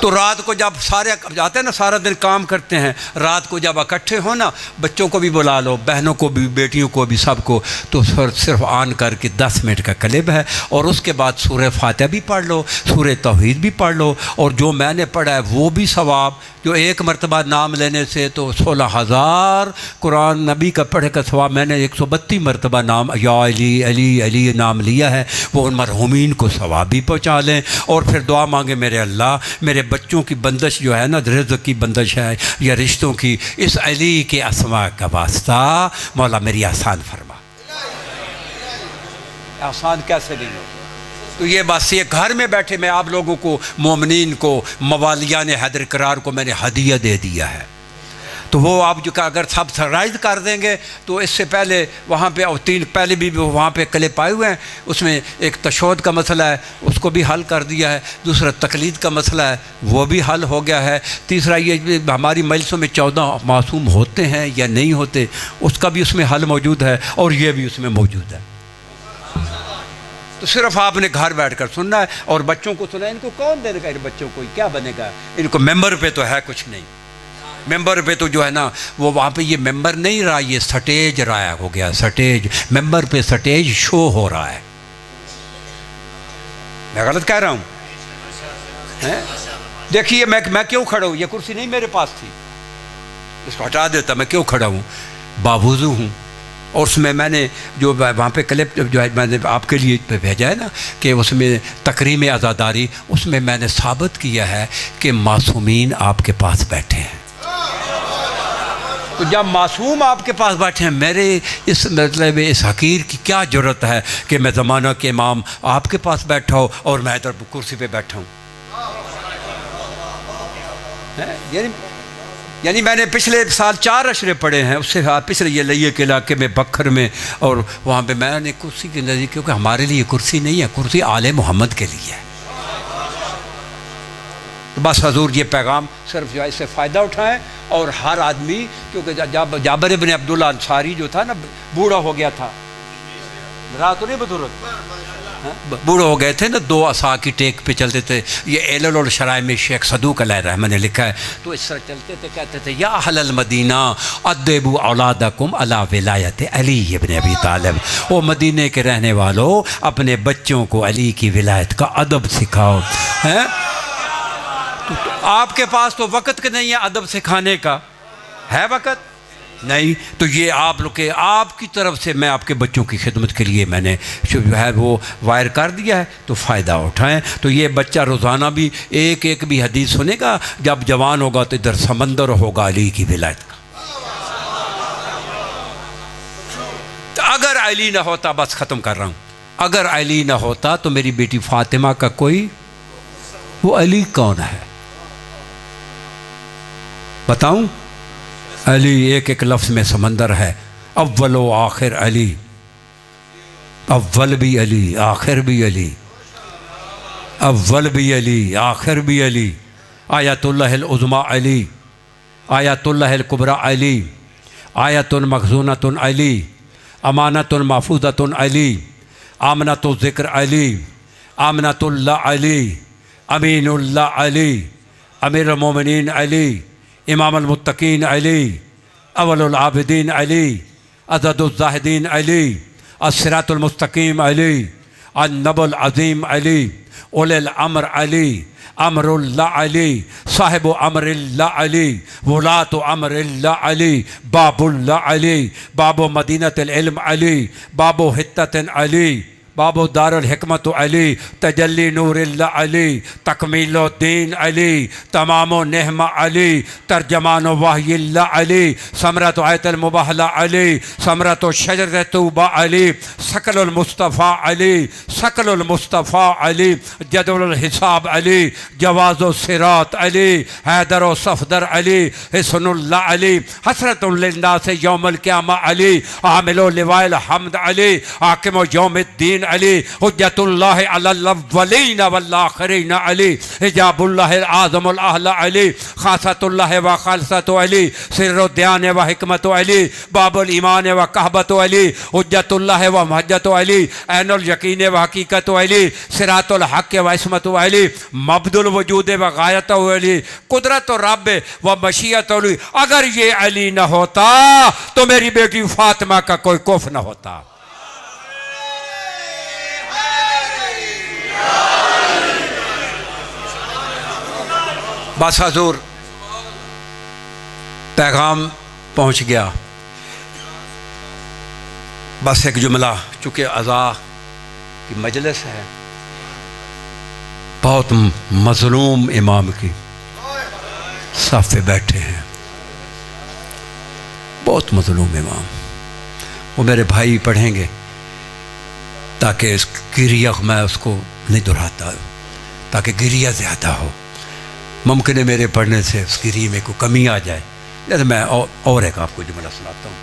तो रात को जब सारे जाते हैं ना, सारा दिन काम करते हैं, रात को जब इकट्ठे हो ना, बच्चों को भी बुला लो, बहनों को भी, बेटियों को भी, सबको, तो सिर्फ आन करके 10 मिनट का कलिब है और उसके बाद सूरह फातिहा भी पढ़ लो, सूरह तौहीद भी पढ़ लो, और जो मैंने पढ़ा है वो भी सवाब, जो एक मरतबा नाम लेने से तो 16,000 कुरान नबी का पढ़े का सवाब। मैंने 132 मरतबा नाम या अली अली अली नाम लिया है, वो उन मरहूमीन को सवाब भी पहुँचा लें। और फिर दुआ मांगे मेरे अल्लाह, मेरे बच्चों की बंदिश जो है ना, रिज़्क़ की बंदिश है या रिश्तों की, इस अली के अस्मा का वास्ता मौला मेरी आसान फरमा। आसान कैसे नहीं हो? तो ये बस ये घर में बैठे मैं आप लोगों को, मोमिनीन को, मवालियान हैदर करार को मैंने हदिया दे दिया है, तो वो आप जो अगर सब्सिडाइज कर देंगे तो इससे पहले वहाँ पे और 3 पहले भी वहाँ पे क्लिप आए हुए हैं, उसमें एक तशद्दुद का मसला है, उसको भी हल कर दिया है। दूसरा तकलीद का मसला है, वो भी हल हो गया है। तीसरा ये हमारी मजलिसों में 14 मासूम होते हैं या नहीं होते, उसका भी उसमें हल मौजूद है, और ये भी उसमें मौजूद है। तो सिर्फ आपने घर बैठकर सुनना है और बच्चों को सुना। इनको कौन देगा? इन बच्चों को क्या बनेगा? इनको मेंबर पे तो है कुछ नहीं। मेंबर पे तो जो है ना वो वहाँ पे ये मेंबर नहीं रहा, ये स्टेज रहा हो गया। स्टेज, मेंबर पे स्टेज शो हो रहा है। मैं गलत कह रहा हूँ? देखिए मैं क्यों खड़ा हूँ? ये कुर्सी नहीं मेरे पास थी, इसको हटा देता। मैं क्यों खड़ा हूँ? बावजू हूँ। और उसमें मैंने जो वहाँ पे क्लिप जो है मैंने आपके लिए भेजा है ना कि उसमें तकरीम आज़ादारी, उसमें मैंने साबित किया है कि मासूमीन आपके पास बैठे हैं। तो जब मासूम आपके पास बैठे हैं, मेरे इस मतलब इस हकीर की क्या ज़रूरत है कि मैं ज़माना के इमाम आपके पास बैठा हो और मैं इधर कुर्सी पे बैठा हूँ? यानी मैंने पिछले साल 4 अशरे पढ़े हैं, उससे पिछले ये लइये के इलाके में बखर में, और वहाँ पे मैंने कुर्सी के नज़दीक, क्योंकि हमारे लिए कुर्सी नहीं है, कुर्सी आले मोहम्मद के लिए है। तो बस हजूर ये पैगाम सिर्फ जो है इससे फ़ायदा उठाएं, और हर आदमी, क्योंकि जाबिर इब्न अब्दुल्ला अंसारी जो था ना, बूढ़ा हो गया था, रात नहीं बुजुर्ग, बूढ़े हो गए थे ना, 2 असा की टेक पे चलते थे। ये एलल और शराय में शेख सदूक अलैहि रहमत ने लिखा है। तो इस तरह चलते थे, कहते थे या अहलल मदीना अद्दिबू औलादकुम अला विलायत अली इब्न अबी तालिब। ओ मदीने के रहने वालों, अपने बच्चों को अली की विलायत का अदब सिखाओ। हैं तो आपके पास तो वक़्त के नहीं है अदब सिखाने का, है वक़्त नहीं। तो ये आप लोग के, आपकी तरफ से मैं आपके बच्चों की खिदमत के लिए मैंने जो है वो वायर कर दिया है, तो फ़ायदा उठाएं। तो ये बच्चा रोज़ाना भी एक भी हदीस सुनेगा, जब जवान होगा तो इधर समंदर होगा अली की विलायत का। तो अगर अली ना होता, बस ख़त्म कर रहा हूँ, अगर अली ना होता तो मेरी बेटी फ़ातिमा का कोई, वो अली कौन है बताऊं? अली एक लफ्ज़ में समंदर है। अव्वल व आखिर अली, अव्वल भी अली, आखिर भी अली, अव्वल भी अली, आखिर भी अली। आयतुल्लाहिल उज़्मा अली, आयतुल्लाहिल कुबरा अली, आयतुन मखज़ूनतुन अली, अमानतुन महफूज़तुन अली, आमनतुल ज़िक्र अली, आमनतुल्लाह अली, अमीनुल्लाह अली, अमीरुल मोमिनीन अली, इमामुल मुत्तकीन अली, अव्वलुल आबिदीन अली, अज़दुज़ ज़ाहिदीन अली, अस्सिरातुल मुस्तकीम अली, अन्नबुल अज़ीम अली, उलिल अम्र अली, अमरुल्लाह अली, साहिबु अमरिल्लाह अली, वलातु अमरिल्लाह अली, बाबुल्लाह अली, बाबु मदीनतिल इल्म अली, बाबु हित्ततिन अली, बाबो दारुल हिकमत अली, तजल्ली नूरिल्लाह अली, तकमीलुद्दीन अली, तमामो नेहमा अली, तर्जमानो वाहिल्लाह अली, समरतो आयतल मुबाहला अली, समरतो शजरत तूबा अली, सकलुल मुस्तफ़ा अली, सकलुल मुस्तफ़ा अली, जदवुल हिसाब अली, जवाज़ो सिरात अली, हैदरो सफदर अली, हिस्नुल्लाह अली, हसरतुल लिन्नास यौमुल क़ियामा अली, आमिलो लिवाइल हम्द अली, हाकिमो यौमिद्दीन अली, हुज्जतुल्लाह अलल अव्वलीन वल आखिरीन अली, हिजाबुल्लाह आज़मुल अहला अली, खासतुल्लाह व खालसतु अली, सिर्रुद्यान व हिकमतु अली, बाबुल ईमान व कहबतु अली, हुज्जतुल्लाह व महज्जतु अली, ऐनुल यकीन व हकीकतु अली, सिरातुल हक़ व इस्मतु अली, मबदुल वजूद व गायतु अली, कुदरत रब व मशीयत अली। अगर ये अली न होता तो मेरी बेटी फातिमा का कोई कुफ न होता। बस हजूर पैगाम पहुंच गया। बस एक जुमला, चूँकि अज़ा की मजलिस है, बहुत मज़लूम इमाम की साफ़ पे बैठे हैं, बहुत मज़लूम इमाम। वो मेरे भाई पढ़ेंगे ताकि इस गिरिया मैं उसको नहीं दोहराता, ताकि गिरिया ज़्यादा हो। मुमकिन है मेरे पढ़ने से उस गिरी में कोई कमी आ जाए, तो मैं और एक आपको जुमला सुनाता हूँ।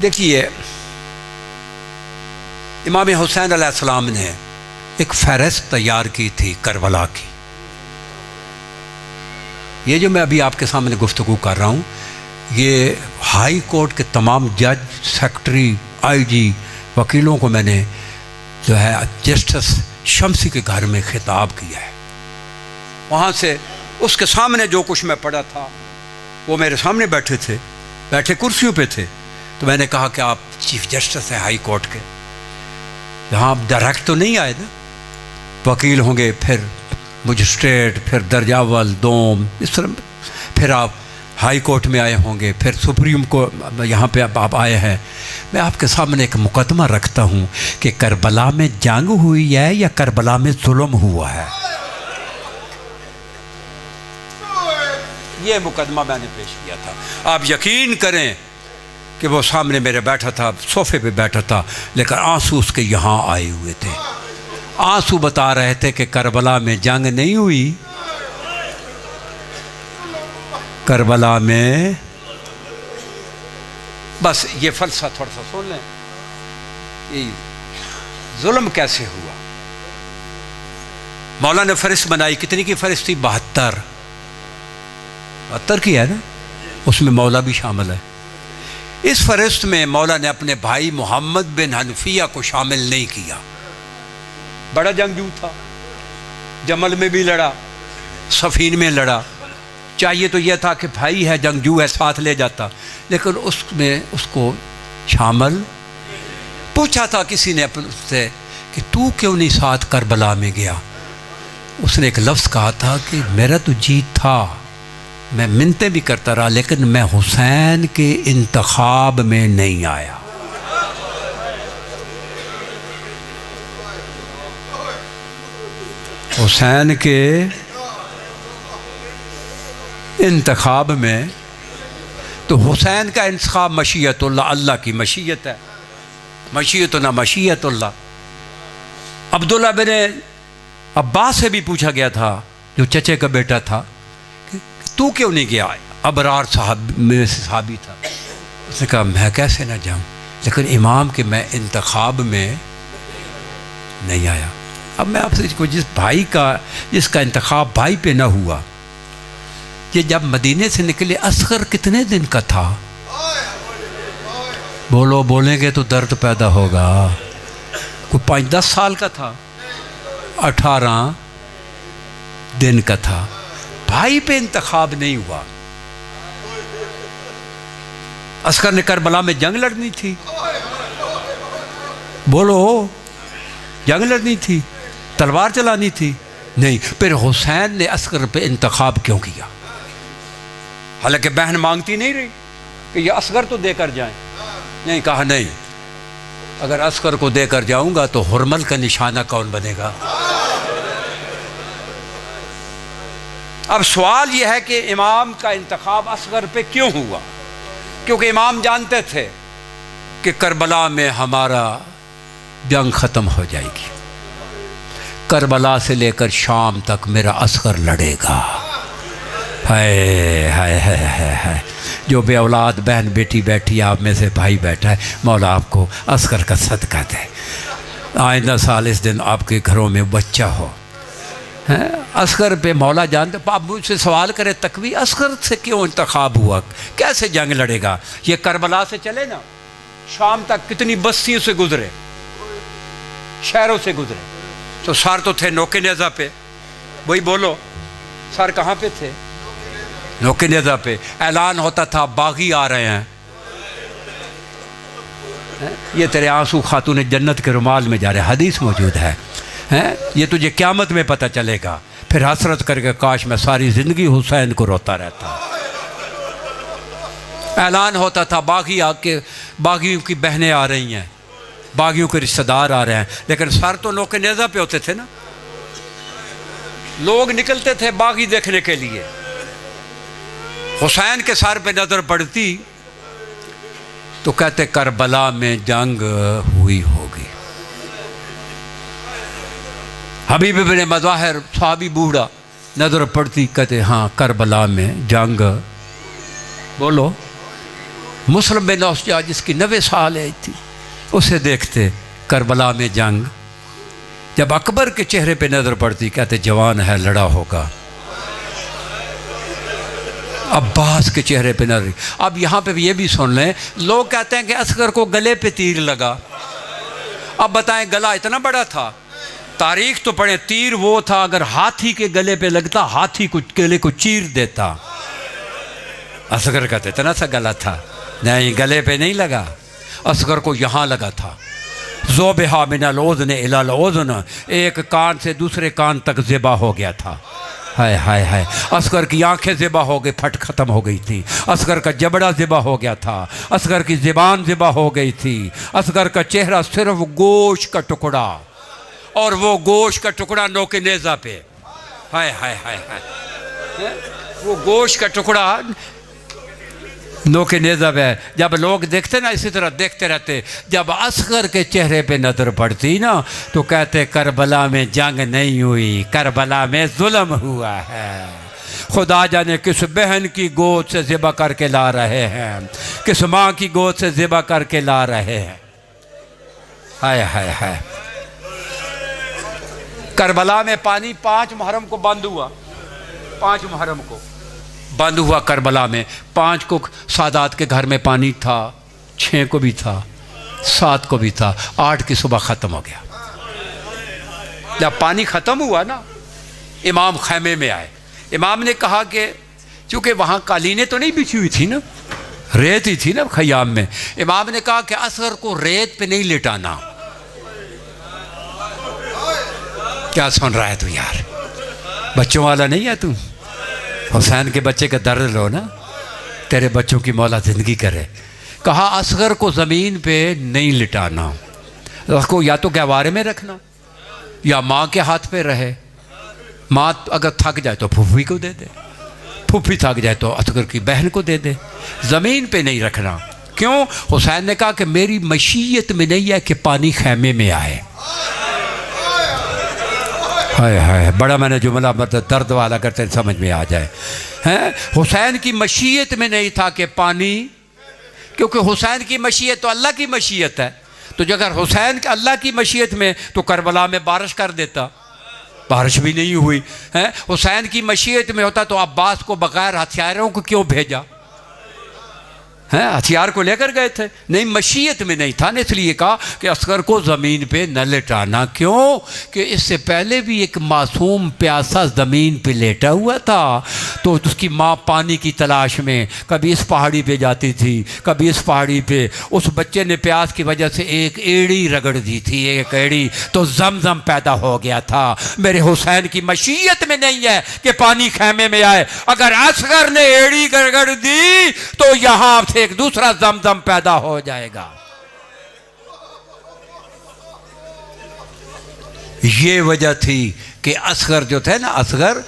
देखिए, इमाम हुसैन अलैहिस्सलाम ने एक फहरिस्त तैयार की थी करबला की। ये जो मैं अभी आपके सामने गुफ्तगू कर रहा हूँ, ये हाई कोर्ट के तमाम जज, सेक्रेटरी, आईजी, वकीलों को मैंने जो है जस्टिस शम्सी के घर में खिताब किया है। वहाँ से उसके सामने जो कुछ मैं पढ़ा था, वो मेरे सामने बैठे थे, बैठे कुर्सियों पे थे। तो मैंने कहा कि आप चीफ जस्टिस हैं हाई कोर्ट के, यहाँ आप डायरेक्ट तो नहीं आए ना, वकील होंगे, फिर मजिस्ट्रेट, फिर दर्जा अव्वल, दोम, इस तरह फिर आप हाई कोर्ट में आए होंगे, फिर सुप्रीम को यहाँ पे आप आए हैं। मैं आपके सामने एक मुकदमा रखता हूँ कि करबला में जंग हुई है या करबला में जुल्म हुआ है। ये मुकदमा मैंने पेश किया था। आप यकीन करें कि वो सामने मेरे बैठा था, सोफे पे बैठा था, लेकिन आंसू उसके यहाँ आए हुए थे। आंसू बता रहे थे कि करबला में जंग नहीं हुई, करबला में बस ये फलसफा थोड़ा सा सुन लें, ये जुल्म कैसे हुआ। मौला ने फरिश्त बनाई, कितनी की फरिश्त थी? 72 की है ना, उसमें मौला भी शामिल है। इस फरिश्त में मौला ने अपने भाई मोहम्मद बिन हनफिया को शामिल नहीं किया। बड़ा जंगजू था, जमल में भी लड़ा, सफीन में लड़ा। चाहिए तो यह था कि भाई है, जंगजू है, साथ ले जाता, लेकिन उसमें उसको शामिल। पूछा था किसी ने अपने से कि तू क्यों नहीं साथ करबला में गया? उसने एक लफ्ज़ कहा था कि मेरा तो जी था, मैं मिन्नतें भी करता रहा, लेकिन मैं हुसैन के इंतखाब में नहीं आया। हुसैन के इंतखाब में, तो हुसैन का इंतखाब मशीयतुल्लाह, अल्लाह की मशीयत है, मशीयत ना मशीयतुल्लाह। अब्दुल्ला बिन अब्बास से भी पूछा गया था, जो चचे का बेटा था, कि तू क्यों नहीं गया? अबरार साहब में से साहबी था। उसने कहा मैं कैसे ना जाऊं, लेकिन इमाम के मैं इंतखाब में नहीं आया। अब मैं आपसे जिस भाई का, जिसका इंतखाब भाई पे ना हुआ, ये जब मदीने से निकले, असगर कितने दिन का था? बोलो, बोलेंगे तो दर्द पैदा होगा। कोई 5-10 साल का था, 18 दिन का था। भाई पे इंतखाब नहीं हुआ। असगर ने करबला में जंग लड़नी थी, बोलो, जंग लड़नी थी, तलवार चलानी थी, नहीं। फिर हुसैन ने असगर पे इंतखाब क्यों किया? हालांकि बहन मांगती नहीं रही कि ये असगर तो देकर जाएं, नहीं, कहा नहीं, अगर असगर को देकर जाऊंगा तो हुरमल का निशाना कौन बनेगा? अब सवाल यह है कि इमाम का इंतखाब असगर पे क्यों हुआ? क्योंकि इमाम जानते थे कि करबला में हमारा जंग ख़त्म हो जाएगी, करबला से लेकर शाम तक मेरा असगर लड़ेगा। हाय हाय हाय हाय हाय, जो बे औलाद बहन बेटी बैठी, आप में से भाई बैठा है, मौला आपको असगर का सदका दे। आइंदा साल इस दिन आपके घरों में बच्चा हो। हैं, असगर पे मौला जानते। आप मुझसे सवाल करें तकवी, असगर से क्यों इंतखाब हुआ, कैसे जंग लड़ेगा? ये करबला से चले ना, शाम तक कितनी बस्तियों से गुजरे, शहरों से गुजरे, तो सर तो थे नौके नेज़ा पे। वही बोलो, सर कहाँ पे थे? नौके नेज़ा पे। ऐलान होता था बागी आ रहे हैं, ये तेरे आंसू खातून जन्नत के रुमाल में जा रहे, हदीस मौजूद है। हैं, ये तुझे क़यामत में पता चलेगा। फिर हसरत करके काश मैं सारी ज़िंदगी हुसैन को रोता रहता। ऐलान होता था बागी आके, बागियों की बहनें आ रही हैं, बागियों के रिश्तेदार आ रहे हैं, लेकिन सर तो नौके नेज़ा पे होते थे ना। लोग निकलते थे बागी देखने के लिए, हुसैन के सर पे नज़र पड़ती तो कहते करबला में जंग हुई होगी। हबीब बिन मज़ाहिर, साहबी बूढ़ा, नज़र पड़ती, कहते हाँ करबला में जंग। बोलो, मुस्लिम बिन औसजा जिसकी 90 साल एज थी, उसे देखते करबला में जंग। जब अकबर के चेहरे पे नज़र पड़ती, कहते जवान है, लड़ा होगा। अब्बास के चेहरे पे नजर। अब यहाँ पे ये भी सुन लें, लोग कहते हैं कि असगर को गले पे तीर लगा। अब बताएं, गला इतना बड़ा था, तारीख तो पढ़े, तीर वो था अगर हाथी के गले पे लगता, हाथी को गले को चीर देता। असगर कहते इतना सा गला था, नहीं गले पे नहीं लगा, असगर को यहाँ लगा था। ज़ोबहा मिनल ओज़न इलल ओज़न, एक कान से दूसरे कान तक ज़िबा हो गया था। हाय हाय हाय, असगर की आंखें ज़िबा हो गई, फट ख़त्म हो गई थी। असगर का जबड़ा ज़िबा हो गया था, असगर की ज़िबान ज़िबा हो गई थी। असगर का चेहरा सिर्फ गोश्त का टुकड़ा, और वो गोश्त का टुकड़ा नोके नेज़ा पे। हाय हाय हाय हाय, वो गोश्त का टुकड़ा नोके नेज़ा पे। जब लोग देखते ना, इसी तरह देखते रहते। जब असगर के चेहरे पे नज़र पड़ती ना, तो कहते करबला में जंग नहीं हुई, करबला में जुल्म हुआ है। खुदा जाने किस बहन की गोद से ज़िबा करके ला रहे हैं, किस माँ की गोद से ज़िबा करके ला रहे हैं। हाय हाय हाय, करबला में पानी 5 मुहर्रम को बंद हुआ, 5 मुहर्रम को बंद हुआ करबला में। 5 को सादात के घर में पानी था, 6 को भी था, 7 को भी था, 8 की सुबह ख़त्म हो गया। जब पानी ख़त्म हुआ ना, इमाम खैमे में आए। इमाम ने कहा कि चूँकि वहाँ कालीनें तो नहीं बिछी हुई थी ना, रेत ही थी ना खयाम में। इमाम ने कहा कि असगर को रेत पे नहीं लिटाना। क्या सुन रहा है तू यार, बच्चों वाला नहीं है तू? हुसैन के बच्चे का दर्द लो ना, तेरे बच्चों की मौला ज़िंदगी करे। कहा असगर को ज़मीन पे नहीं लिटाना, उसको या तो गहवारे में रखना या माँ के हाथ पे रहे। माँ अगर थक जाए तो फूफी को दे दे, फूफी थक जाए तो असगर की बहन को दे दे, ज़मीन पे नहीं रखना। क्यों? हुसैन ने कहा कि मेरी मशीयत में नहीं है कि पानी खैमे में आए। हाय हाय, बड़ा मैंने जुमला मतलब दर्द वाला करते समझ में आ जाए हैं। हुसैन की मशीयत में नहीं था कि पानी, क्योंकि हुसैन की मशीयत तो अल्लाह की मशीयत है। तो अगर हुसैन के अल्लाह की मशीयत में तो करबला में बारिश कर देता, बारिश भी नहीं हुई है। हुसैन की मशीयत में होता तो अब्बास को बगैर हथियारों को क्यों भेजा हैं? हथियार को लेकर गए थे, नहीं मशीयत में नहीं था ने, इसलिए कहा कि असगर को ज़मीन पे न लेटाना। क्यों? कि इससे पहले भी एक मासूम प्यासा ज़मीन पे लेटा हुआ था, तो उसकी माँ पानी की तलाश में कभी इस पहाड़ी पे जाती थी, कभी इस पहाड़ी पे। उस बच्चे ने प्यास की वजह से एक एड़ी रगड़ दी थी, एक एड़ी, तो जमजम पैदा हो गया था। मेरे हुसैन की मशीयत में नहीं है कि पानी खैमे में आए। अगर असगर ने एड़ी रगड़ दी तो यहाँ से एक दूसरा जमजम पैदा हो जाएगा। ये वजह थी कि असगर जो थे ना, असगर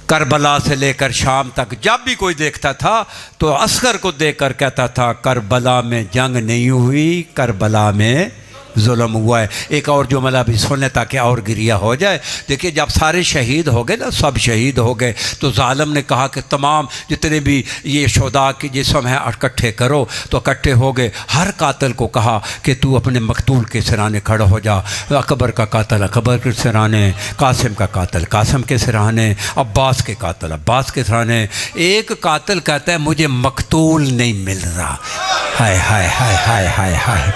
करबला से लेकर शाम तक जब भी कोई देखता था तो असगर को देखकर कहता था करबला में जंग नहीं हुई, करबला में जुल्म हुआ है। एक और जुमला भी सुन लें ताकि और गिरिया हो जाए। देखिए, जब सारे शहीद हो गए ना, सब शहीद हो गए, तो जालिम ने कहा कि तमाम जितने भी ये शोदा के जिस्म हैं इकट्ठे करो। तो इकट्ठे हो गए। हर कातिल को कहा कि तू अपने मकतूल के सिराने खड़ा हो जा। अकबर का कातिल अकबर के सिराने, कासिम का कातिल कासिम के सिराने, अब्बास के कातिल अब्बास के सिराने। एक कातिल कहता है मुझे मकतूल नहीं मिल रहा। हाय हाय हाय हाय हाय हाय,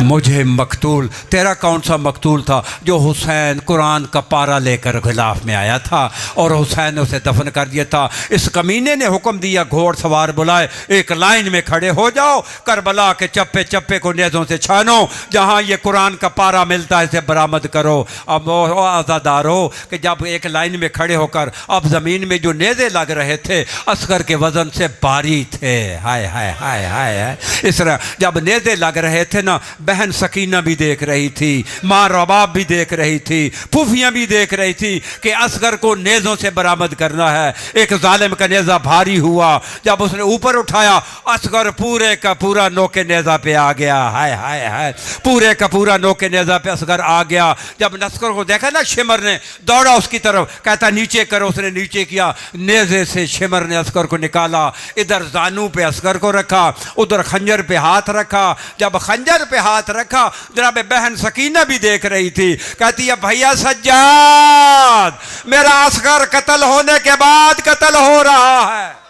मुझे मकतूल। तेरा कौन सा मकतूल था? जो हुसैन कुरान का पारा लेकर खिलाफ में आया था और हुसैन ने उसे दफन कर दिया था। इस कमीने ने हुक्म दिया घोड़सवार बुलाए, एक लाइन में खड़े हो जाओ, करबला के चप्पे चप्पे को नेज़ों से छानो, जहाँ ये कुरान का पारा मिलता है इसे बरामद करो। अब वो आज़ादार हो कि जब एक लाइन में खड़े होकर, अब ज़मीन में जो नेज़े लग रहे थे असगर के वज़न से भारी थे। हाय हाय हाय हाय हाय। इस तरह जब नेज़े लग रहे थे ना, बहन सकीना भी देख रही थी, माँ रबाब भी देख रही थी, फूफियाँ भी देख रही थी कि असगर को नेज़ों से बरामद करना है। एक जालिम का नेज़ा भारी हुआ, जब उसने ऊपर उठाया असगर पूरे का पूरा नोके नेज़ा पे आ गया। हाय हाय हाय, पूरे का पूरा नोके नेज़ा पे असगर आ गया। जब असगर को देखा ना शिमर ने, दौड़ा उसकी तरफ, कहता नीचे करो। उसने नीचे किया, नेज़े से शिमर ने असगर को निकाला, इधर जानू पे असगर को रखा, उधर खंजर पे हाथ रखा। जब खंजर पे हाथ रखा, जनाब बहन सकीना भी देख रही थी। कहती है भैया सज्जाद, मेरा असगर कत्ल होने के बाद कत्ल हो रहा है।